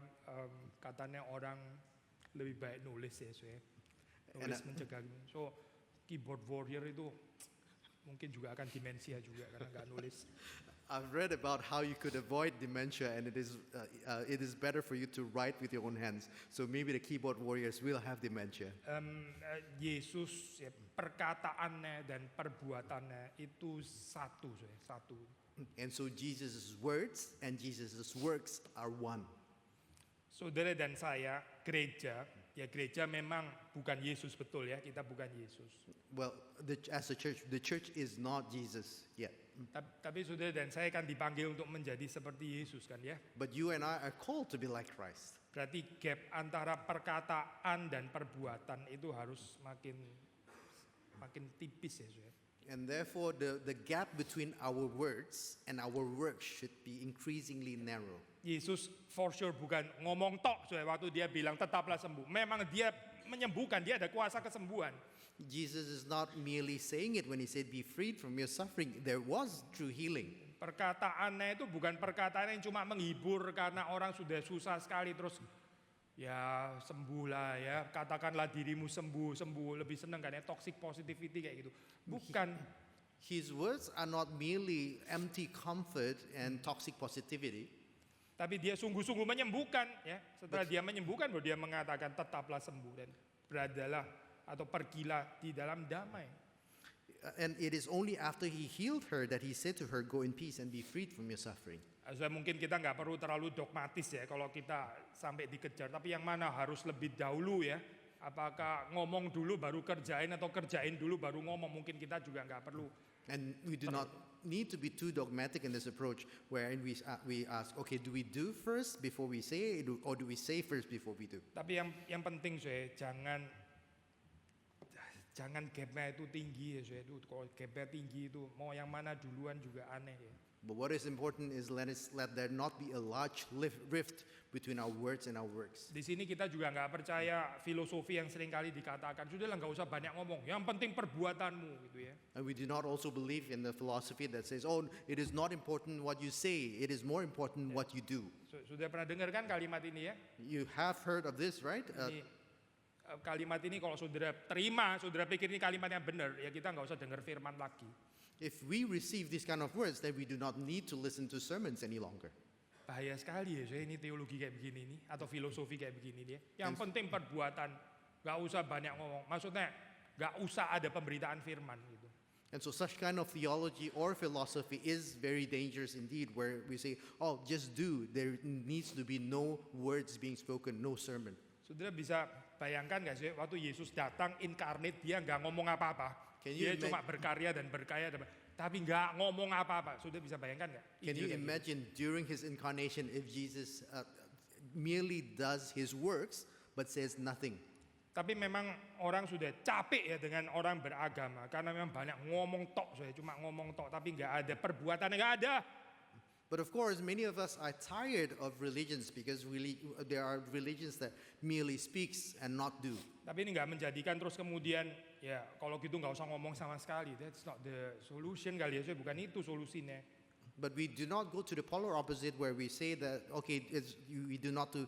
S1: katanya orang lebih baik nulis ya, nulis mencegah. So keyboard warrior itu mungkin juga akan demensia juga karena nggak nulis.
S2: I've read about how you could avoid dementia, and it is better for you to write with your own hands. So maybe the keyboard warriors will have dementia.
S1: Yesus ya, perkataannya dan perbuatannya itu satu.
S2: And so Jesus' words and Jesus' works are one.
S1: Saudara dan saya gereja, ya gereja memang bukan Yesus betul ya, kita bukan Yesus.
S2: Well, as a church, the church is not Jesus yet.
S1: Tapi saudara dan saya kan dipanggil untuk menjadi seperti Yesus kan ya.
S2: But you and I are called to be like Christ.
S1: Berarti gap antara perkataan dan perbuatan itu harus makin tipis ya saudara.
S2: And therefore, the gap between our words and our works should be increasingly narrow.
S1: Yesus for sure bukan ngomong tok saudara, waktu dia bilang tetaplah sembuh. Memang dia menyembuhkan, dia ada kuasa kesembuhan.
S2: Jesus is not merely saying it when he said, be freed from your suffering. There was true healing.
S1: Perkataannya itu bukan perkataan yang cuma menghibur karena orang sudah susah sekali terus ya sembuhlah ya, katakanlah dirimu sembuh, lebih seneng kan ya, toxic positivity kayak gitu. Bukan.
S2: His words are not merely empty comfort and toxic positivity.
S1: Tapi dia sungguh-sungguh menyembuhkan ya. Setelah dia menyembuhkan baru dia mengatakan tetaplah sembuh dan beradalah atau pergilah di dalam damai.
S2: And it is only after he healed her that he said to her, go in peace and be freed from your suffering.
S1: Mungkin kita nggak perlu terlalu dogmatis ya kalau kita sampai dikejar. Tapi yang mana harus lebih dahulu ya. Apakah ngomong dulu baru kerjain atau kerjain dulu baru ngomong. Mungkin kita juga nggak perlu.
S2: And we do not need to be too dogmatic in this approach wherein we ask, okay, do we do first before we say or do we say first before we do?
S1: Tapi yang penting saya jangan gapnya itu tinggi ya saya. Kalau gapnya tinggi itu mau yang mana duluan juga aneh ya.
S2: But what is important is let there not be a large rift between our words and our works.
S1: Di sini kita juga nggak percaya filosofi yang seringkali dikatakan, sudahlah nggak usah banyak ngomong, yang penting perbuatanmu gitu ya.
S2: And we do not also believe in the philosophy that says, oh, it is not important what you say, it is more important what you do.
S1: Sudah pernah dengar kan kalimat ini ya?
S2: You have heard of this, right?
S1: Kalimat ini kalau saudara terima, saudara pikir ini kalimat yang benar, ya kita nggak usah dengar firman lagi.
S2: If we receive these kind of words, then we do not need to listen to sermons any longer.
S1: Bahaya sekali ya saya ini teologi kayak begini nih, atau filosofi kayak begini nih ya. Yang penting perbuatan, nggak usah banyak ngomong. Maksudnya nggak usah ada pemberitaan firman gitu.
S2: And so such kind of theology or philosophy is very dangerous indeed, where we say, oh, just do. There needs to be no words being spoken, no sermon.
S1: Saudara bisa bayangkan nggak sih waktu Yesus datang incarnate dia nggak ngomong apa-apa. Dia cuma berkarya dan berkaya, tapi nggak ngomong apa-apa. Sudah bisa bayangkan nggak?
S2: Can you imagine during his incarnation if Jesus merely does his works but says nothing?
S1: Tapi memang orang sudah capek ya dengan orang beragama karena memang banyak ngomong tok, saya cuma ngomong tok, tapi nggak ada perbuatan, nggak ada.
S2: But of course, many of us are tired of religions because really there are religions that merely speaks and not do.
S1: Tapi ini nggak menjadikan terus kemudian ya kalau gitu nggak usah ngomong sama sekali. That's not the solution kali ya, bukan itu solusinya.
S2: But we do not go to the polar opposite where we say that okay, we do not to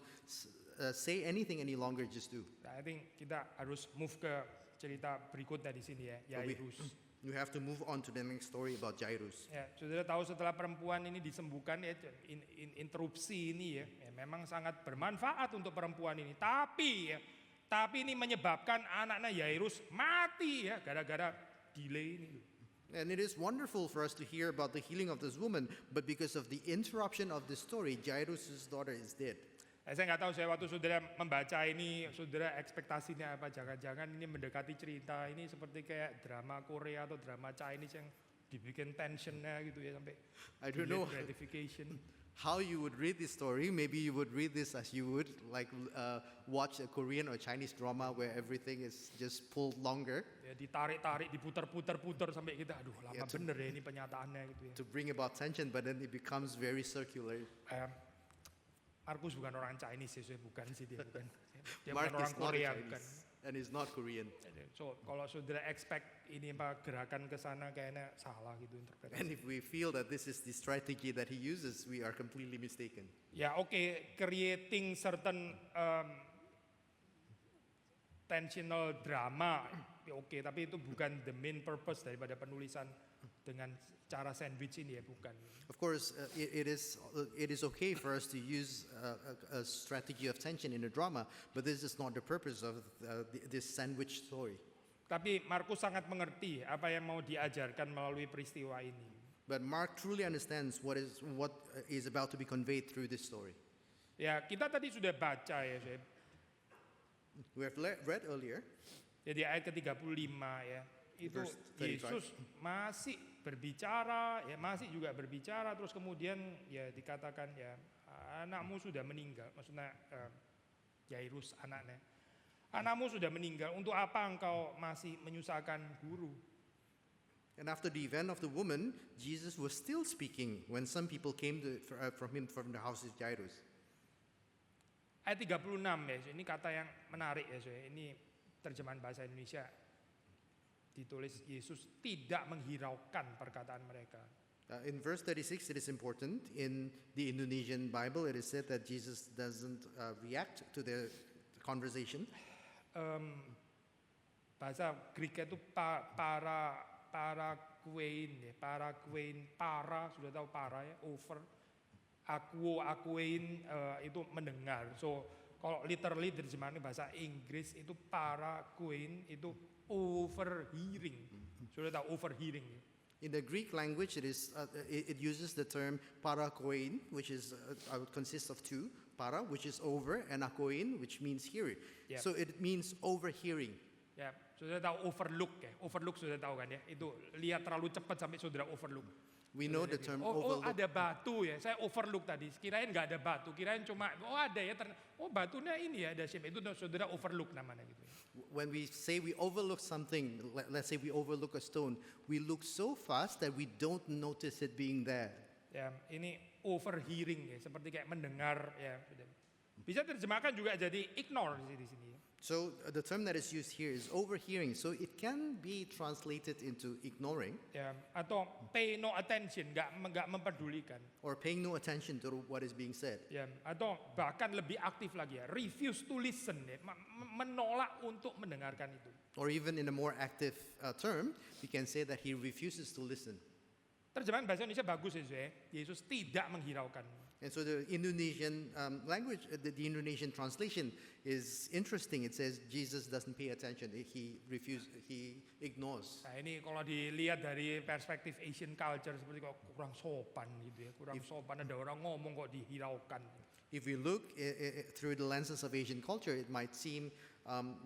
S2: say anything any longer, just do.
S1: I think kita harus move ke cerita berikutnya di sini ya, Yairus.
S2: You have to move on to the next story about Jairus.
S1: Ya, saudara tahu setelah perempuan ini disembuhkan ya, interupsi ini ya, memang sangat bermanfaat untuk perempuan ini. Tapi ya, Tapi ini menyebabkan anaknya Yairus mati ya gara-gara delay ini.
S2: And it is wonderful for us to hear about the healing of this woman, but because of the interruption of this story, Jairus' daughter is dead.
S1: Saya nggak tahu, saya waktu saudara membaca ini, saudara ekspektasinya apa? Jangan-jangan ini mendekati cerita ini seperti kayak drama Korea atau drama Chinese yang dibikin tensionnya gitu ya sampai
S2: I don't
S1: delayed
S2: know
S1: gratification.
S2: how you would read this story. Maybe you would read this as you would like watch a Korean or Chinese drama where everything is just pulled longer
S1: Ya ditarik-tarik, diputer-puter sampai kita, aduh lama bener ya ini penyataannya gitu ya.
S2: to bring about tension, but then it becomes very circular.
S1: Markus bukan orang Chinese ya, bukan sih dia bukan. Dia
S2: Mark
S1: bukan orang
S2: is not
S1: Korea
S2: a
S1: bukan.
S2: Chinese and is not Korean.
S1: So kalau saudara expect ini apa gerakan ke sana kayaknya salah gitu interpretasi.
S2: And if we feel that this is the strategy that he uses, we are completely mistaken.
S1: Ya oke, creating certain tensional drama, ya oke, tapi itu bukan the main purpose daripada penulisan dengan cara sandwich ini ya, bukan.
S2: Of course, it is okay for us to use a strategy of tension in a drama, but this is not the purpose of this sandwich story.
S1: Tapi Markus sangat mengerti apa yang mau diajarkan melalui peristiwa ini.
S2: But Mark truly understands what is about to be conveyed through this story.
S1: Ya kita tadi sudah baca ya, saya.
S2: We have read earlier,
S1: Jadi ayat ke-35 ya, itu
S2: Verse 35.
S1: Yesus masih berbicara, ya masih juga berbicara, terus kemudian ya dikatakan ya anakmu sudah meninggal, maksudnya Yairus anaknya. Anakmu sudah meninggal, untuk apa engkau masih menyusahkan guru?
S2: and after the event of the woman, Jesus was still speaking when some people came from the house of Jairus.
S1: Ayat 36 ya, ini kata yang menarik ya, ini terjemahan bahasa Indonesia. Ditulis Yesus tidak menghiraukan perkataan mereka.
S2: In verse 36, it is important. In the Indonesian Bible, it is said that Jesus doesn't react to their conversation.
S1: Bahasa Greek itu para sudah tahu para ya, over, akuin itu mendengar. So kalau literally terjemahannya bahasa Inggris itu para queen itu overhearing. Sudah tahu overhearing.
S2: In the Greek language, it uses the term parakoin, which is consists of two, para, which is over, and akoin, which means hearing.
S1: Yeah.
S2: So it means overhearing.
S1: Ya, sudah tahu overlook ya. Overlook sudah tahu kan ya. Itu lihat terlalu cepat sampai saudara overlook.
S2: We know the term
S1: Oh
S2: overlook.
S1: ada batu ya, saya overlook tadi. Kirain nggak ada batu, kirain cuma ada ya. Batunya ini ya ada shape. Itu saudara overlook namanya gitu.
S2: When we say we overlook something, let's say we overlook a stone, we look so fast that we don't notice it being there.
S1: Ya, ini overhearing ya, seperti kayak mendengar ya. Bisa terjemahkan juga jadi ignore di sini.
S2: So the term that is used here is overhearing. So it can be translated into ignoring
S1: Ya, atau pay no attention, nggak memperdulikan.
S2: or paying no attention to what is being said.
S1: Ya, atau bahkan lebih aktif lagi ya, refuse to listen ya, menolak untuk mendengarkan itu.
S2: Or even in a more active term, we can say that he refuses to listen.
S1: Terjemahan bahasa Indonesia bagus ya, Yesus tidak menghiraukan.
S2: And so the Indonesian language, the Indonesian translation is interesting. It says Jesus doesn't pay attention. He ignores.
S1: Nah ini kalau dilihat dari perspektif Asian culture seperti kok kurang sopan gitu ya, kurang sopan, ada orang ngomong kok dihiraukan.
S2: If we look through the lenses of Asian culture, it might seem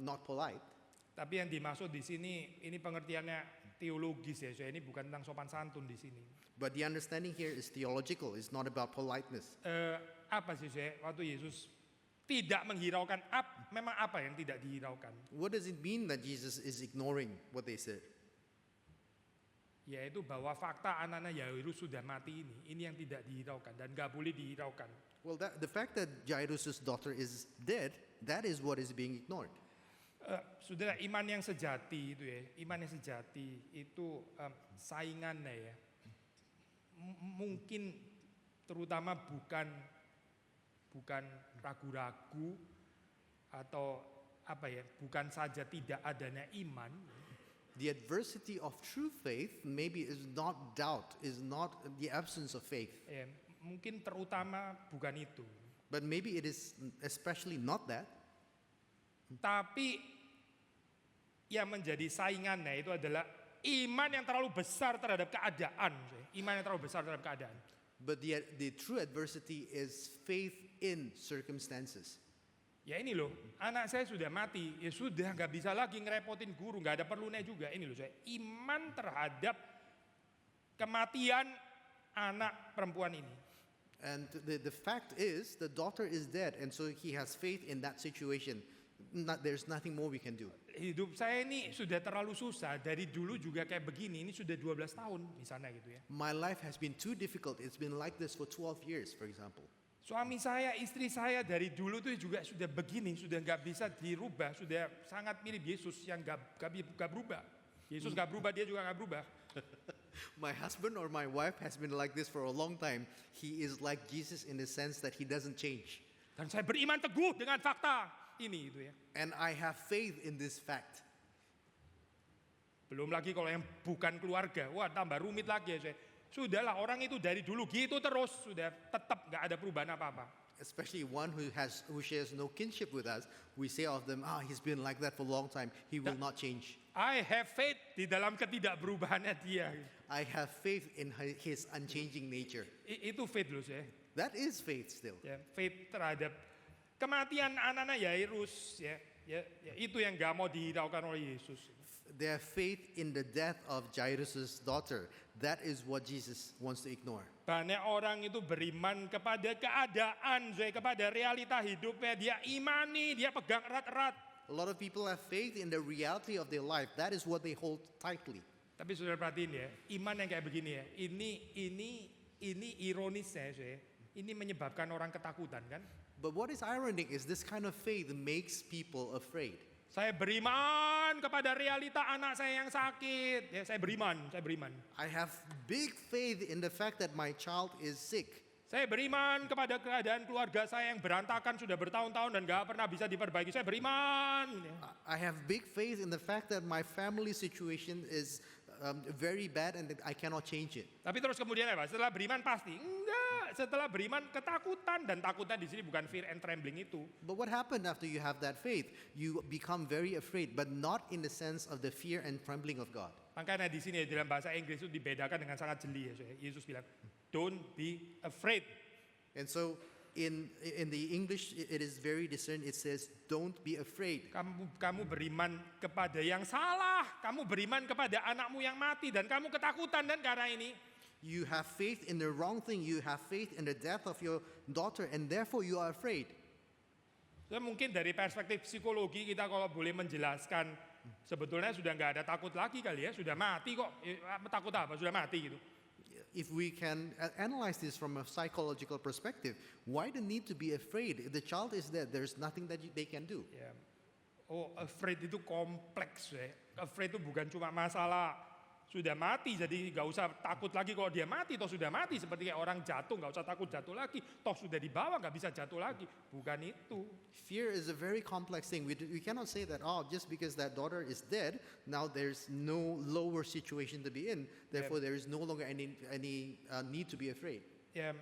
S2: not polite.
S1: Tapi yang dimaksud di sini, ini pengertiannya teologis ya, ini bukan tentang sopan santun di sini.
S2: But the understanding here is theological. It's not about politeness.
S1: Apa sih waktu Yesus tidak menghiraukan, memang apa yang tidak dihiraukan?
S2: What does it mean that Jesus is ignoring what they said?
S1: Yaitu bahwa fakta anaknya Yairus sudah mati ini yang tidak dihiraukan dan gak boleh dihiraukan.
S2: Well, the fact that Jairus' daughter is dead, that is what is being ignored.
S1: Saudara, iman yang sejati itu ya, iman yang sejati itu saingannya ya, mungkin terutama bukan ragu-ragu atau apa ya, bukan saja tidak adanya iman.
S2: The adversity of true faith maybe is not doubt, is not the absence of faith.
S1: Ya, mungkin terutama bukan itu.
S2: But maybe it is especially not that.
S1: Tapi yang menjadi saingannya itu adalah iman yang terlalu besar terhadap keadaan. Iman yang terlalu besar terhadap keadaan.
S2: But the true adversity is faith in circumstances.
S1: Ya ini loh, anak saya sudah mati, ya sudah nggak bisa lagi ngerepotin guru, nggak ada perlunya juga. Ini loh saya, iman terhadap kematian anak perempuan ini.
S2: And the fact is, the daughter is dead, and so he has faith in that situation. There's nothing more we can do.
S1: Hidup saya ini sudah terlalu susah, dari dulu juga kayak begini, ini sudah 12 tahun misalnya gitu ya.
S2: My life has been too difficult. It's been like this for 12 years, for example.
S1: Suami saya, istri saya dari dulu tuh juga sudah begini, sudah nggak bisa dirubah, sudah sangat mirip Yesus yang nggak berubah. Yesus nggak berubah, dia juga nggak berubah.
S2: My husband or my wife has been like this for a long time. He is like Jesus in the sense that he doesn't change.
S1: Dan saya beriman teguh dengan fakta ini itu ya.
S2: And I have faith in this fact.
S1: Belum lagi kalau yang bukan keluarga, wah tambah rumit lagi ya saya. Sudahlah orang itu dari dulu gitu terus, sudah tetap nggak ada perubahan apa-apa.
S2: Especially one who shares no kinship with us, we say of them, he's been like that for a long time. He will not change.
S1: I have faith di dalam ketidakberubahannya dia.
S2: I have faith in his unchanging nature.
S1: Itu faith loh saya.
S2: That is faith still.
S1: Ya, faith terhadap kematian anak-anak Yairus ya, itu yang nggak mau dihiraukan oleh Yesus.
S2: Their faith in the death of Jairus' daughter. That is what Jesus wants to ignore.
S1: Banyak orang itu beriman kepada keadaan, kepada realita hidupnya. Dia imani, dia pegang erat-erat.
S2: A lot of people have faith in the reality of their life. That is what they hold tightly.
S1: Tapi saudara perhatiin ya, iman yang kayak begini ya, ini ironisnya saya. Ini menyebabkan orang ketakutan kan?
S2: But what is ironic is this kind of faith makes people afraid.
S1: Saya beriman kepada realita anak saya yang sakit. Ya, saya beriman.
S2: I have big faith in the fact that my child is sick.
S1: Saya beriman kepada keadaan keluarga saya yang berantakan sudah bertahun-tahun dan gak pernah bisa diperbaiki. Saya beriman.
S2: I have big faith in the fact that my family situation is very bad and that I cannot change it.
S1: Tapi terus kemudian apa? Setelah beriman pasti enggak. Setelah beriman ketakutan, dan takutnya di sini bukan fear and trembling itu.
S2: But what happened after you have that faith? You become very afraid, but not in the sense of the fear and trembling of God.
S1: Makanya di sini dalam bahasa Inggris itu dibedakan dengan sangat jeli ya. Yesus bilang, "Don't be afraid."
S2: And so in the English it is very discerned. It says, "Don't be afraid."
S1: Kamu beriman kepada yang salah, kamu beriman kepada anakmu yang mati, dan kamu ketakutan dan karena ini.
S2: You have faith in the wrong thing. You have faith in the death of your daughter, and therefore you are afraid.
S1: So, mungkin dari perspektif psikologi kita kalau boleh menjelaskan, sebetulnya sudah nggak ada takut lagi kali ya, sudah mati kok. Takut apa? Sudah mati gitu.
S2: If we can analyze this from a psychological perspective, why the need to be afraid? If the child is dead, there's nothing that they can do.
S1: Ya. Oh, afraid itu kompleks ya. Afraid itu bukan cuma masalah sudah mati, jadi nggak usah takut lagi kalau dia mati, toh sudah mati. Seperti kayak orang jatuh, nggak usah takut jatuh lagi, toh sudah dibawa nggak bisa jatuh lagi. Bukan itu.
S2: Fear is a very complex thing. We cannot say that, just because that daughter is dead, now there's no lower situation to be in. Therefore, there is no longer any need to be afraid.
S1: Ya,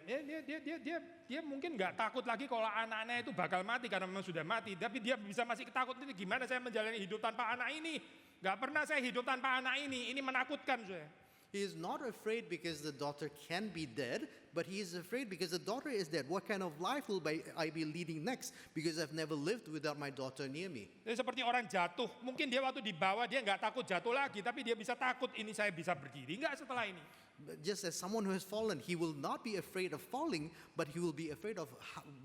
S1: dia mungkin nggak takut lagi kalau anaknya itu bakal mati karena memang sudah mati. Tapi dia bisa masih ketakut, ini gimana saya menjalani hidup tanpa anak ini? Gak pernah saya hidup tanpa anak ini menakutkan saya.
S2: He is not afraid because the daughter can be dead, but he is afraid because the daughter is dead. What kind of life will I be leading next? Because I've never lived without my daughter near me.
S1: Jadi seperti orang jatuh, mungkin dia waktu di bawah dia nggak takut jatuh lagi, tapi dia bisa takut ini saya bisa berdiri nggak setelah ini.
S2: But just as someone who has fallen, he will not be afraid of falling, but he will be afraid of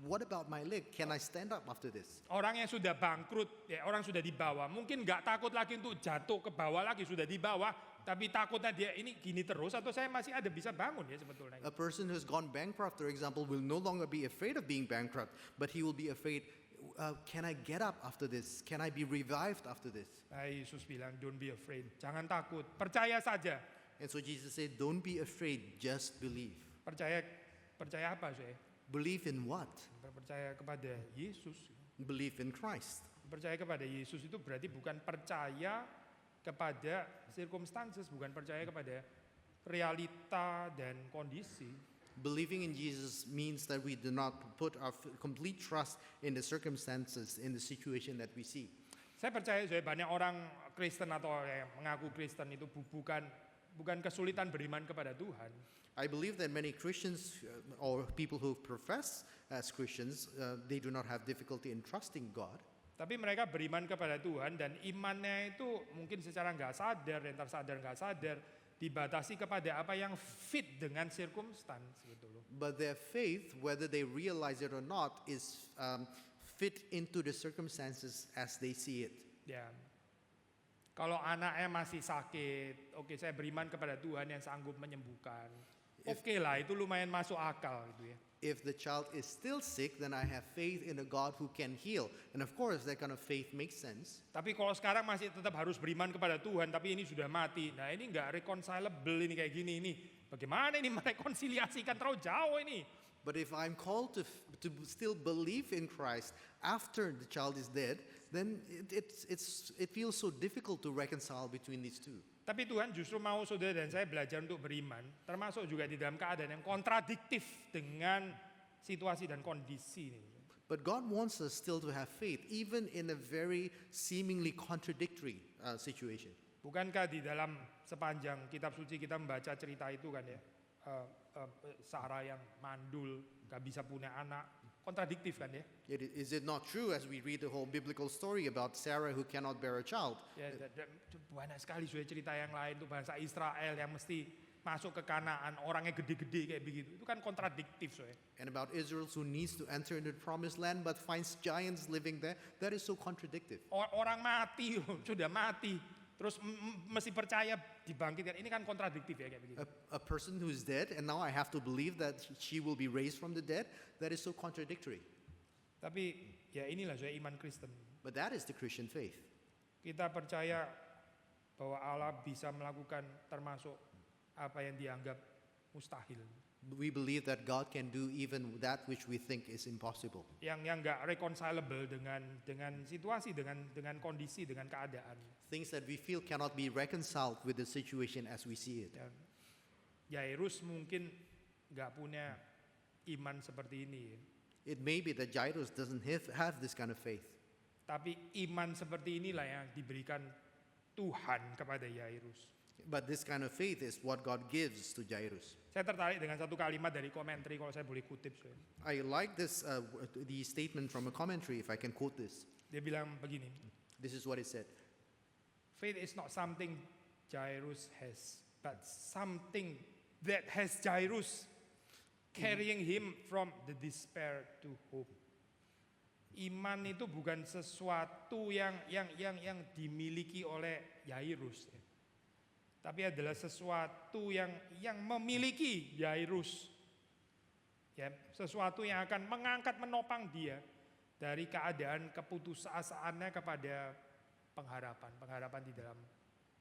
S2: what about my leg? Can I stand up after this?
S1: Orang yang sudah bangkrut, ya orang sudah di bawah, mungkin nggak takut lagi untuk jatuh ke bawah lagi, sudah di bawah, tapi takutnya dia ini gini terus atau saya masih ada bisa bangun ya sebetulnya.
S2: A person who's gone bankrupt, for example, will no longer be afraid of being bankrupt, but he will be afraid, can I get up after this? Can I be revived after this?
S1: Nah, Yesus bilang, don't be afraid, jangan takut, percaya saja.
S2: And so Jesus said, don't be afraid, just believe.
S1: Percaya apa saya?
S2: Believe in what?
S1: Percaya kepada Yesus.
S2: Believe in Christ.
S1: Percaya kepada Yesus itu berarti bukan percaya kepada circumstances, bukan percaya kepada realita dan kondisi.
S2: Believing in Jesus means that we do not put our complete trust in the circumstances, in the situation that we see.
S1: Saya percaya banyak orang Kristen atau yang mengaku Kristen itu bukan kesulitan beriman kepada Tuhan,
S2: I believe that many Christians or people who profess as Christians, they do not have difficulty in trusting God.
S1: tapi mereka beriman kepada Tuhan dan imannya itu mungkin secara nggak sadar dan tersadar nggak sadar dibatasi kepada apa yang fit dengan circumstance gitu loh.
S2: But their faith, whether they realize it or not, is fit into the circumstances as they see it.
S1: Ya, kalau anaknya masih sakit, oke saya beriman kepada Tuhan yang sanggup menyembuhkan. Oke lah, itu lumayan masuk akal gitu ya.
S2: If the child is still sick, then I have faith in a God who can heal. And of course, that kind of faith makes sense.
S1: Tapi kalau sekarang masih tetap harus beriman kepada Tuhan, tapi ini sudah mati. Nah ini nggak reconcilable ini kayak gini ini. Bagaimana ini merekonsiliasikan terlalu jauh ini?
S2: But if I'm called to still believe in Christ after the child is dead, then it feels so difficult to reconcile between these two.
S1: Tapi Tuhan justru mau saudara dan saya belajar untuk beriman, termasuk juga di dalam keadaan yang kontradiktif dengan situasi dan kondisi ini.
S2: But God wants us still to have faith, even in a very seemingly contradictory situation.
S1: Bukankah di dalam sepanjang kitab suci kita membaca cerita itu kan ya, Sarah yang mandul, gak bisa punya anak, kontradiktif kan ya?
S2: Is it not true as we read the whole biblical story about Sarah who cannot bear a child?
S1: Ya, banyak sekali sudah cerita yang lain tuh bangsa Israel yang mesti masuk ke Kanaan, orangnya gede-gede kayak begitu. Itu kan kontradiktif soalnya.
S2: And about Israel who needs to enter into the promised land but finds giants living there, that is so contradictive.
S1: Orang mati, sudah mati. Terus mesti percaya dibangkitkan. Ini kan kontradiktif ya kayak begitu.
S2: A person who is dead and now I have to believe that she will be raised from the dead, that is so contradictory.
S1: Tapi ya inilah saya iman Kristen.
S2: But that is the Christian faith.
S1: Kita percaya bahwa Allah bisa melakukan termasuk apa yang dianggap mustahil.
S2: We believe that God can do even that which we think is impossible.
S1: Yang enggak reconcilable dengan situasi, dengan kondisi, dengan keadaan.
S2: Things that we feel cannot be reconciled with the situation as we see it.
S1: Dan Jairus mungkin enggak punya iman seperti ini.
S2: It may be that Jairus doesn't have this kind of faith.
S1: Tapi iman seperti inilah yang diberikan Tuhan kepada Jairus.
S2: But this kind of faith is what God gives to Jairus.
S1: Saya tertarik dengan satu kalimat dari komentari kalau saya boleh kutip.
S2: I like this the statement from a commentary, if I can quote this.
S1: Dia bilang begini,
S2: This is what it said.
S1: faith is not something Jairus has, but something that has Jairus, carrying him from the despair to hope. Iman itu bukan sesuatu yang dimiliki oleh Jairus, ya. Tapi adalah sesuatu yang memiliki Jairus, ya, sesuatu yang akan mengangkat menopang dia dari keadaan keputusasaannya kepada pengharapan di dalam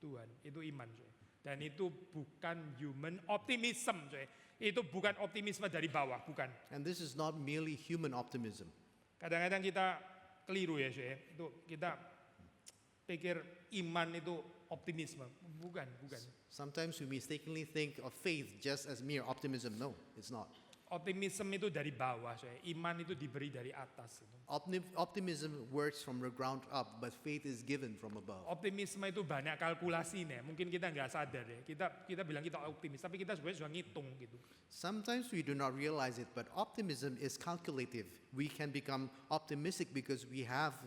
S1: Tuhan. Itu iman, coy. Dan itu bukan human optimism, coy. Itu bukan optimisme dari bawah, bukan.
S2: And this is not merely human optimism.
S1: Kadang-kadang kita keliru ya, coy. Itu kita pikir iman itu optimisme. Bukan.
S2: Sometimes we mistakenly think of faith just as mere optimism. No, it's not.
S1: Optimisme itu dari bawah, coy. Iman itu diberi dari atas. Gitu.
S2: Optimism works from the ground up, but faith is given from above.
S1: Optimisme itu banyak kalkulasinya. Mungkin kita nggak sadar ya. Kita bilang kita optimis, tapi kita sebenarnya sudah ngitung gitu.
S2: Sometimes we do not realize it, but optimism is calculative. We can become optimistic because we have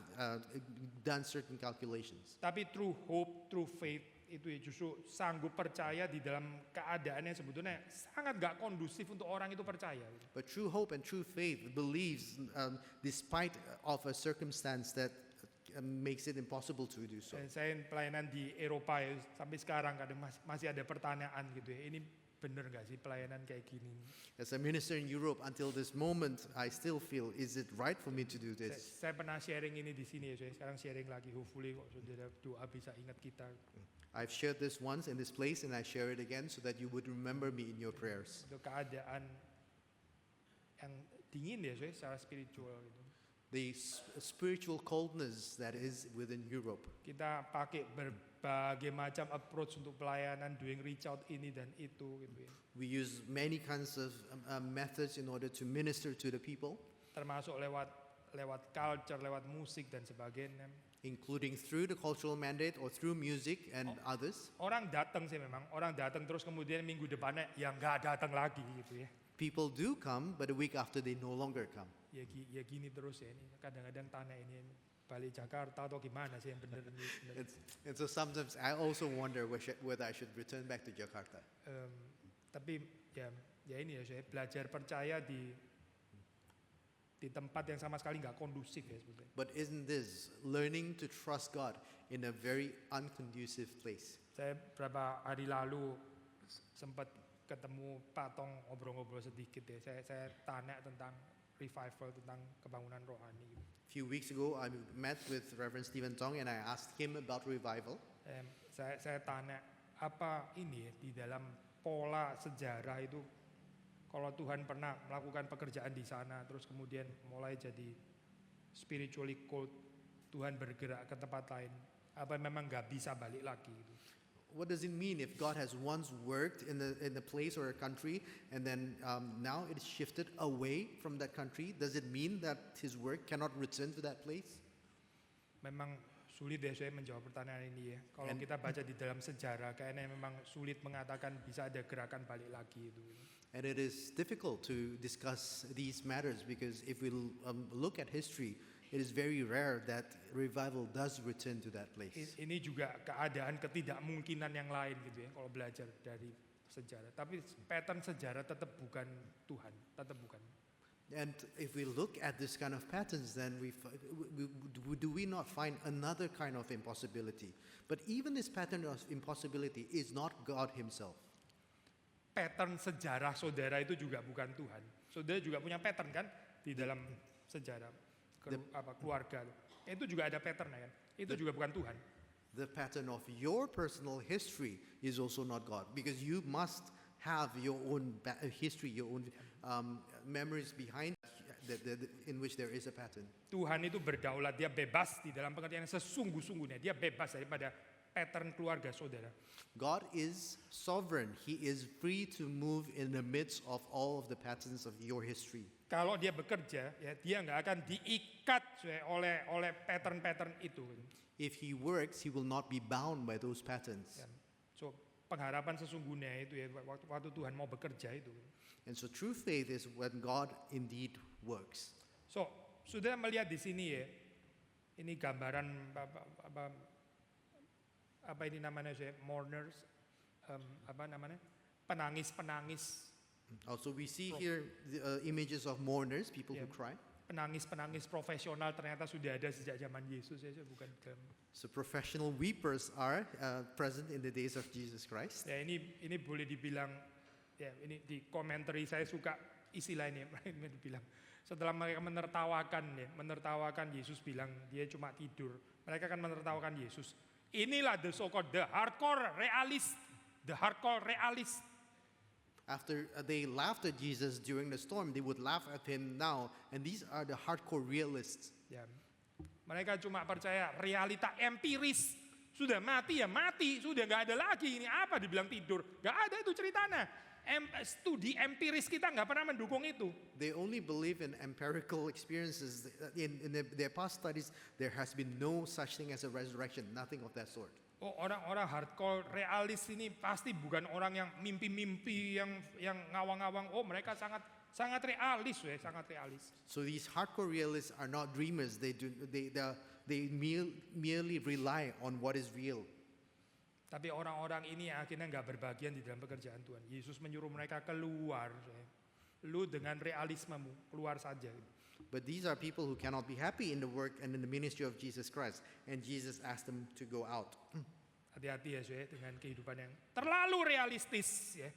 S2: done certain calculations.
S1: Tapi true hope, true faith itu ya justru sanggup percaya di dalam keadaan yang sebetulnya sangat nggak kondusif untuk orang itu percaya.
S2: But true hope and true faith believes despite of a circumstance that makes it impossible to do so.
S1: Saya pelayanan di Eropa ya, sampai sekarang kadang masih ada pertanyaan gitu ya. Ini bener nggak sih pelayanan kayak gini?
S2: As a minister in Europe, until this moment, I still feel, is it right for me to do this?
S1: Saya pernah sharing ini di sini ya, saya sekarang sharing lagi. Hopefully kok saudara doa bisa ingat kita.
S2: I've shared this once in this place, and I share it again so that you would remember me in your prayers.
S1: Itu keadaan yang dingin ya, secara spiritual gitu.
S2: The spiritual coldness that is within Europe.
S1: Kita pakai berbagai macam approach untuk pelayanan, doing reach out ini dan itu gitu ya.
S2: We use many kinds of methods in order to minister to the people,
S1: Termasuk lewat culture, lewat musik dan sebagainya.
S2: including through the cultural mandate or through music and others.
S1: Orang datang sih memang, orang datang terus kemudian minggu depannya yang nggak datang lagi gitu ya.
S2: People do come, but a week after they no longer come.
S1: Ya gini terus ya ini. Kadang-kadang tanya ini balik Jakarta atau gimana sih yang benar ini.
S2: And so sometimes I also wonder whether I should return back to Jakarta.
S1: Tapi ya ini ya saya belajar percaya di tempat yang sama sekali nggak kondusif ya sebetulnya.
S2: But isn't this learning to trust God in a very unconducive place?
S1: Saya beberapa hari lalu sempat ketemu Patong ngobrol-ngobrol sedikit ya. Saya tanya tentang revival, tentang kebangunan rohani. Gitu.
S2: A few weeks ago, I met with Reverend Stephen Tong and I asked him about revival.
S1: Saya tanya apa ini ya, di dalam pola sejarah itu kalau Tuhan pernah melakukan pekerjaan di sana terus kemudian mulai jadi spiritually cold, Tuhan bergerak ke tempat lain, apa memang nggak bisa balik lagi gitu.
S2: What does it mean if God has once worked in a place or a country and then now it is shifted away from that country? Does it mean that His work cannot return to that place?
S1: Memang sulit ya saya menjawab pertanyaan ini ya. Kalau kita baca di dalam sejarah kayaknya memang sulit mengatakan bisa ada gerakan balik lagi itu.
S2: And it is difficult to discuss these matters because if we look at history, it is very rare that revival does return to that place.
S1: Ini juga keadaan ketidakmungkinan yang lain gitu ya kalau belajar dari sejarah. Tapi pattern sejarah tetap bukan Tuhan, tetap bukan.
S2: And if we look at this kind of patterns, then do we not find another kind of impossibility? But even this pattern of impossibility is not God Himself.
S1: Pattern sejarah saudara itu juga bukan Tuhan. Saudara juga punya pattern kan di dalam sejarah keluarga. Itu juga ada pattern kan. Itu juga bukan Tuhan.
S2: The pattern of your personal history is also not God because you must have your own history, your own memories behind in which there is a pattern.
S1: Tuhan itu berdaulat, dia bebas di dalam pengertian sesungguh-sungguhnya. Dia bebas daripada pattern keluarga saudara.
S2: God is sovereign. He is free to move in the midst of all of the patterns of your history.
S1: Kalau dia bekerja, ya dia nggak akan diikat oleh pattern-pattern itu.
S2: If He works, He will not be bound by those patterns.
S1: So pengharapan sesungguhnya itu ya waktu Tuhan mau bekerja itu.
S2: And so true faith is when God indeed works.
S1: So sudah melihat di sini ya, ini gambaran apa ini namanya saya mourners, apa namanya penangis-penangis.
S2: Also we see here the images of mourners, people who cry.
S1: Penangis-penangis profesional ternyata sudah ada sejak zaman Yesus ya, bukan dalam.
S2: So professional weepers are present in the days of Jesus Christ.
S1: Ya ini boleh dibilang ya ini di komentari saya suka istilah ini dibilang setelah mereka menertawakan Yesus bilang dia cuma tidur. Mereka kan menertawakan Yesus. Inilah the so-called the hardcore realist.
S2: After they laughed at Jesus during the storm, they would laugh at Him now, and these are the hardcore realists.
S1: Ya. Mereka cuma percaya realita empiris. Sudah mati ya mati, sudah nggak ada lagi. Ini apa dibilang tidur? Nggak ada itu ceritanya. Studi empiris kita nggak pernah mendukung itu.
S2: They only believe in empirical experiences. In their past studies, there has been no such thing as a resurrection, nothing of that sort.
S1: Oh, orang-orang hardcore realis ini pasti bukan orang yang mimpi-mimpi yang ngawang-ngawang. Oh, mereka sangat realis ya, sangat realis.
S2: So these hardcore realists are not dreamers. They merely rely on what is real.
S1: Tapi orang-orang ini akhirnya nggak berbagian di dalam pekerjaan Tuhan. Yesus menyuruh mereka keluar. Lu dengan realismemu keluar saja.
S2: But these are people who cannot be happy in the work and in the ministry of Jesus Christ. And Jesus asked them to go out.
S1: Hati-hati ya dengan kehidupan yang terlalu realistis ya.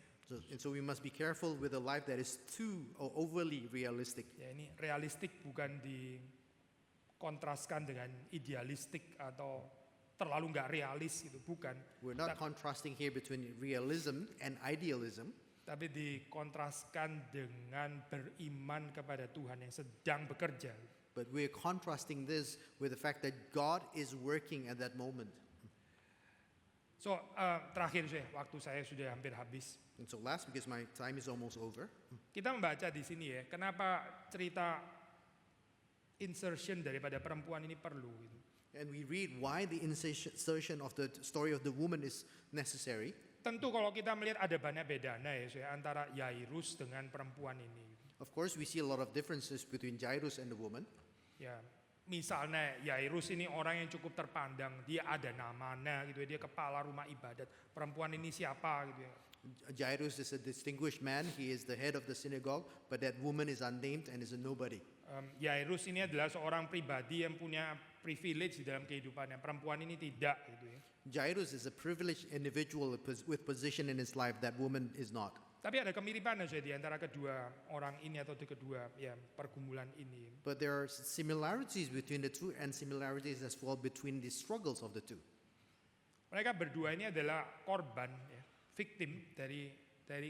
S2: So we must be careful with a life that is too or overly realistic.
S1: Ya ini realistik bukan dikontraskan dengan idealistik atau terlalu nggak realis gitu, bukan.
S2: We're not contrasting here between realism and idealism.
S1: Tapi dikontraskan dengan beriman kepada Tuhan yang sedang bekerja.
S2: But we're contrasting this with the fact that God is working at that moment.
S1: So, terakhir saya, waktu saya sudah hampir habis.
S2: And so last, because my time is almost over,
S1: Kita membaca di sini ya, kenapa cerita insertion daripada perempuan ini perlu. Gitu.
S2: and we read why the insertion of the story of the woman is necessary.
S1: Tentu kalau kita melihat ada banyak bedanya ya saya, antara Yairus dengan perempuan ini.
S2: Of course, we see a lot of differences between Jairus and the woman.
S1: Ya, misalnya Yairus ini orang yang cukup terpandang, dia ada namanya gitu ya, dia kepala rumah ibadat. Perempuan ini siapa gitu ya.
S2: Jairus is a distinguished man. He is the head of the synagogue, but that woman is unnamed and is a nobody.
S1: Yairus ini adalah seorang pribadi yang punya privilege di dalam kehidupannya. Perempuan ini tidak gitu ya.
S2: Jairus is a privileged individual with position in his life. That woman is not.
S1: Tapi ada kemiripan saya di antara kedua orang ini atau di kedua ya pergumulan ini.
S2: But there are similarities between the two and similarities as well between the struggles of the two.
S1: Mereka berdua ini adalah korban, ya, victim dari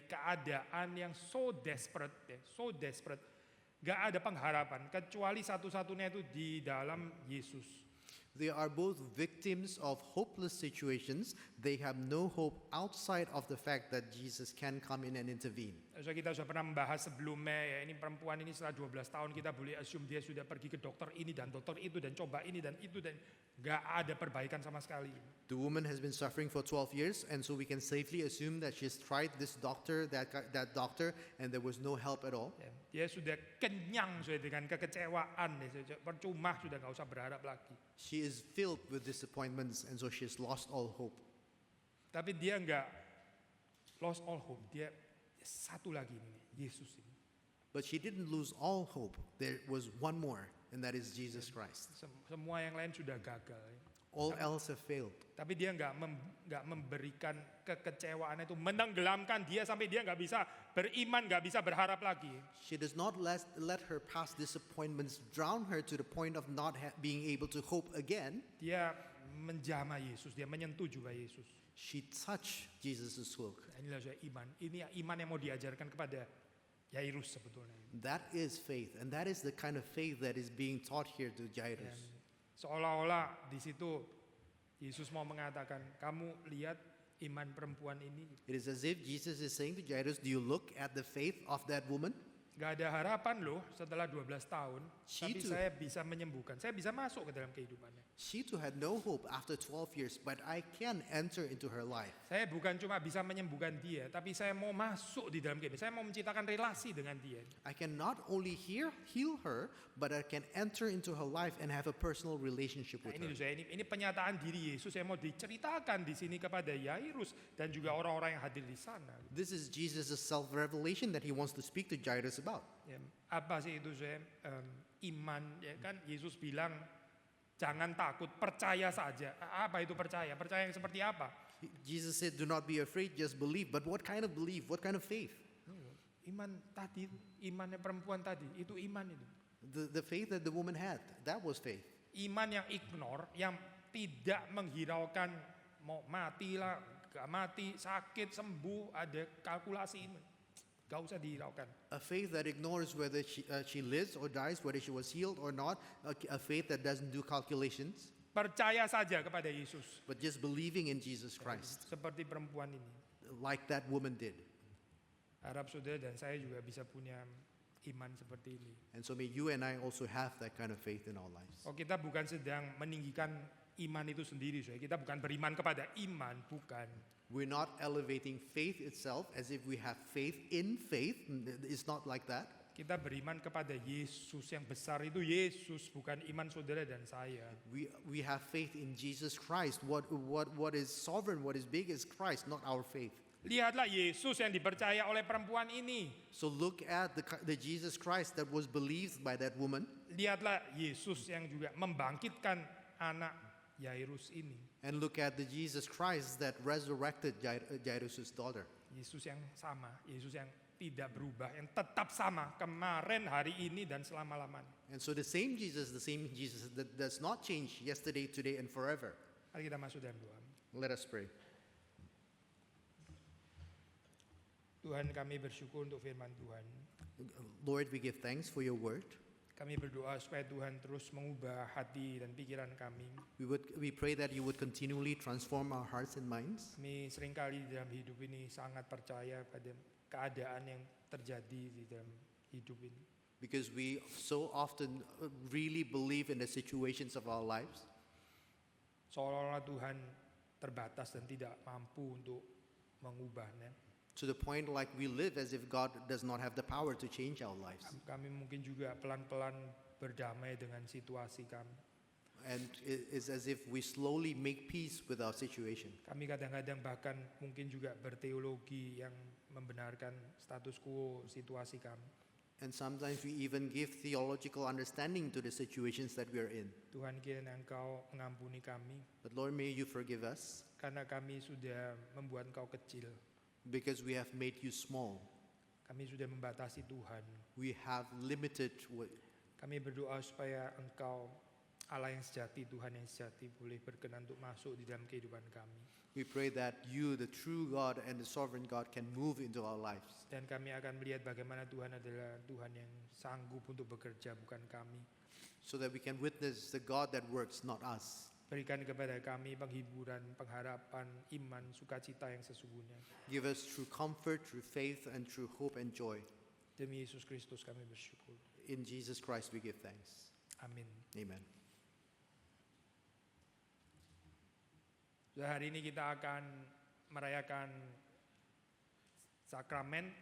S1: keadaan yang so desperate, ya, so desperate. Gak ada pengharapan kecuali satu-satunya itu di dalam Yesus.
S2: They are both victims of hopeless situations. They have no hope outside of the fact that Jesus can come in and intervene.
S1: So, kita sudah pernah membahas sebelumnya ya, ini perempuan ini setelah 12 tahun kita boleh assume dia sudah pergi ke dokter ini dan dokter itu dan coba ini dan itu dan gak ada perbaikan sama sekali.
S2: The woman has been suffering for 12 years, and so we can safely assume that she's tried this doctor, that doctor, and there was no help at all.
S1: Ya, dia sudah kenyang sudah dengan kekecewaan, ya, percuma sudah gak usah berharap lagi.
S2: She is filled with disappointments, and so she has lost all hope.
S1: Tapi dia nggak lost all hope. Dia satu lagi ini, Yesus ini.
S2: But she didn't lose all hope. There was one more, and that is Jesus Christ.
S1: Semua yang lain sudah gagal. Ya.
S2: All else have failed.
S1: Tapi dia nggak memberikan kekecewaan itu, menenggelamkan dia sampai dia nggak bisa beriman, nggak bisa berharap lagi.
S2: She does not let her past disappointments drown her to the point of not being able to hope again.
S1: Dia menjamah Yesus, dia menyentuh juga Yesus.
S2: She touched Jesus' cloak.
S1: Nah, inilah saya iman. Ini iman yang mau diajarkan kepada Yairus sebetulnya.
S2: That is faith, and that is the kind of faith that is being taught here to
S1: Dan
S2: Jairus.
S1: seolah-olah di situ Yesus mau mengatakan, kamu lihat iman perempuan ini.
S2: It is as if Jesus is saying to Jairus, do you look at the faith of that woman?
S1: Gak ada harapan loh setelah 12 tahun,
S2: She
S1: tapi
S2: too.
S1: saya bisa menyembuhkan, saya bisa masuk ke dalam kehidupannya.
S2: She too had no hope after 12 years, but I can enter into her life.
S1: Saya bukan cuma bisa menyembuhkan dia, tapi saya mau masuk di dalam kehidupan, saya mau menciptakan relasi dengan dia.
S2: I can not only heal her, but I can enter into her life and have a personal relationship
S1: Nah,
S2: with
S1: ini
S2: her.
S1: loh saya, ini penyataan diri Yesus yang mau diceritakan di sini kepada Yairus dan juga orang-orang yang hadir di sana.
S2: This is Jesus' self-revelation that he wants to speak to Jairus about.
S1: Ya, apa sih itu saya iman? Ya kan Yesus bilang jangan takut, percaya saja. Apa itu percaya? Percaya yang seperti apa?
S2: Jesus said, do not be afraid, just believe. But what kind of belief? What kind of faith?
S1: Iman tadi, imannya perempuan tadi, itu iman itu.
S2: The faith that the woman had, that was faith.
S1: Iman yang ignore, yang tidak menghiraukan mau mati lah, gak mati, sakit, sembuh, ada kalkulasi ini. Gak usah dihiraukan.
S2: A faith that ignores whether she lives or dies, whether she was healed or not. A faith that doesn't do calculations,
S1: Percaya saja kepada Yesus.
S2: but just believing in Jesus Christ,
S1: Seperti perempuan ini.
S2: like that woman did.
S1: Harap saudara dan saya juga bisa punya iman seperti ini.
S2: And so may you and I also have that kind of faith in our lives.
S1: Oh, kita bukan sedang meninggikan iman itu sendiri, saudara. Kita bukan beriman kepada iman, bukan.
S2: We're not elevating faith itself as if we have faith in faith. It's not like that.
S1: Kita beriman kepada Yesus yang besar itu Yesus, bukan iman saudara dan saya.
S2: We have faith in Jesus Christ. What is sovereign, what is big is Christ, not our faith.
S1: Lihatlah Yesus yang dipercaya oleh perempuan ini.
S2: So look at the Jesus Christ that was believed by that woman.
S1: Lihatlah Yesus yang juga membangkitkan anak Yairus ini.
S2: And look at the Jesus Christ that resurrected Jairus' daughter.
S1: Yesus yang sama, Yesus yang tidak berubah, yang tetap sama kemarin, hari ini, dan selama-lamanya.
S2: And so the same Jesus that does not change yesterday, today, and forever.
S1: Mari kita masuk dalam doa.
S2: Let us pray.
S1: Tuhan, kami bersyukur untuk firman Tuhan.
S2: Lord, we give thanks for your word.
S1: Kami berdoa supaya Tuhan terus mengubah hati dan pikiran kami.
S2: We pray that you would continually transform our hearts and minds.
S1: Kami seringkali di dalam hidup ini sangat percaya pada keadaan yang terjadi di dalam hidup ini.
S2: Because we so often really believe in the situations of our lives.
S1: Seolah-olah Tuhan terbatas dan tidak mampu untuk mengubahnya.
S2: To the point like we live as if God does not have the power to change our lives.
S1: Kami mungkin juga pelan-pelan berdamai dengan situasi kami.
S2: And it is as if we slowly make peace with our situation.
S1: Kami kadang-kadang bahkan mungkin juga berteologi yang membenarkan status quo situasi kami.
S2: And sometimes we even give theological understanding to the situations that we are in.
S1: Tuhan, kiranya Engkau mengampuni kami
S2: But Lord, may you forgive us
S1: karena kami sudah membuat Engkau kecil.
S2: because we have made you small.
S1: Kami sudah membatasi Tuhan.
S2: We have limited
S1: Kami berdoa supaya Engkau, Allah yang sejati, Tuhan yang sejati, boleh berkenan untuk masuk di dalam kehidupan kami.
S2: We pray that you, the true God and the sovereign God, can move into our lives.
S1: Dan kami akan melihat bagaimana Tuhan adalah Tuhan yang sanggup untuk bekerja, bukan kami.
S2: So that we can witness the God that works, not us.
S1: Berikan kepada kami penghiburan, pengharapan, iman, sukacita yang sesungguhnya.
S2: Give us true comfort, true faith, and true hope and joy.
S1: Demi Yesus Kristus kami bersyukur.
S2: In Jesus Christ we give thanks.
S1: Amin.
S2: Amen.
S1: Hari ini kita akan merayakan sakramen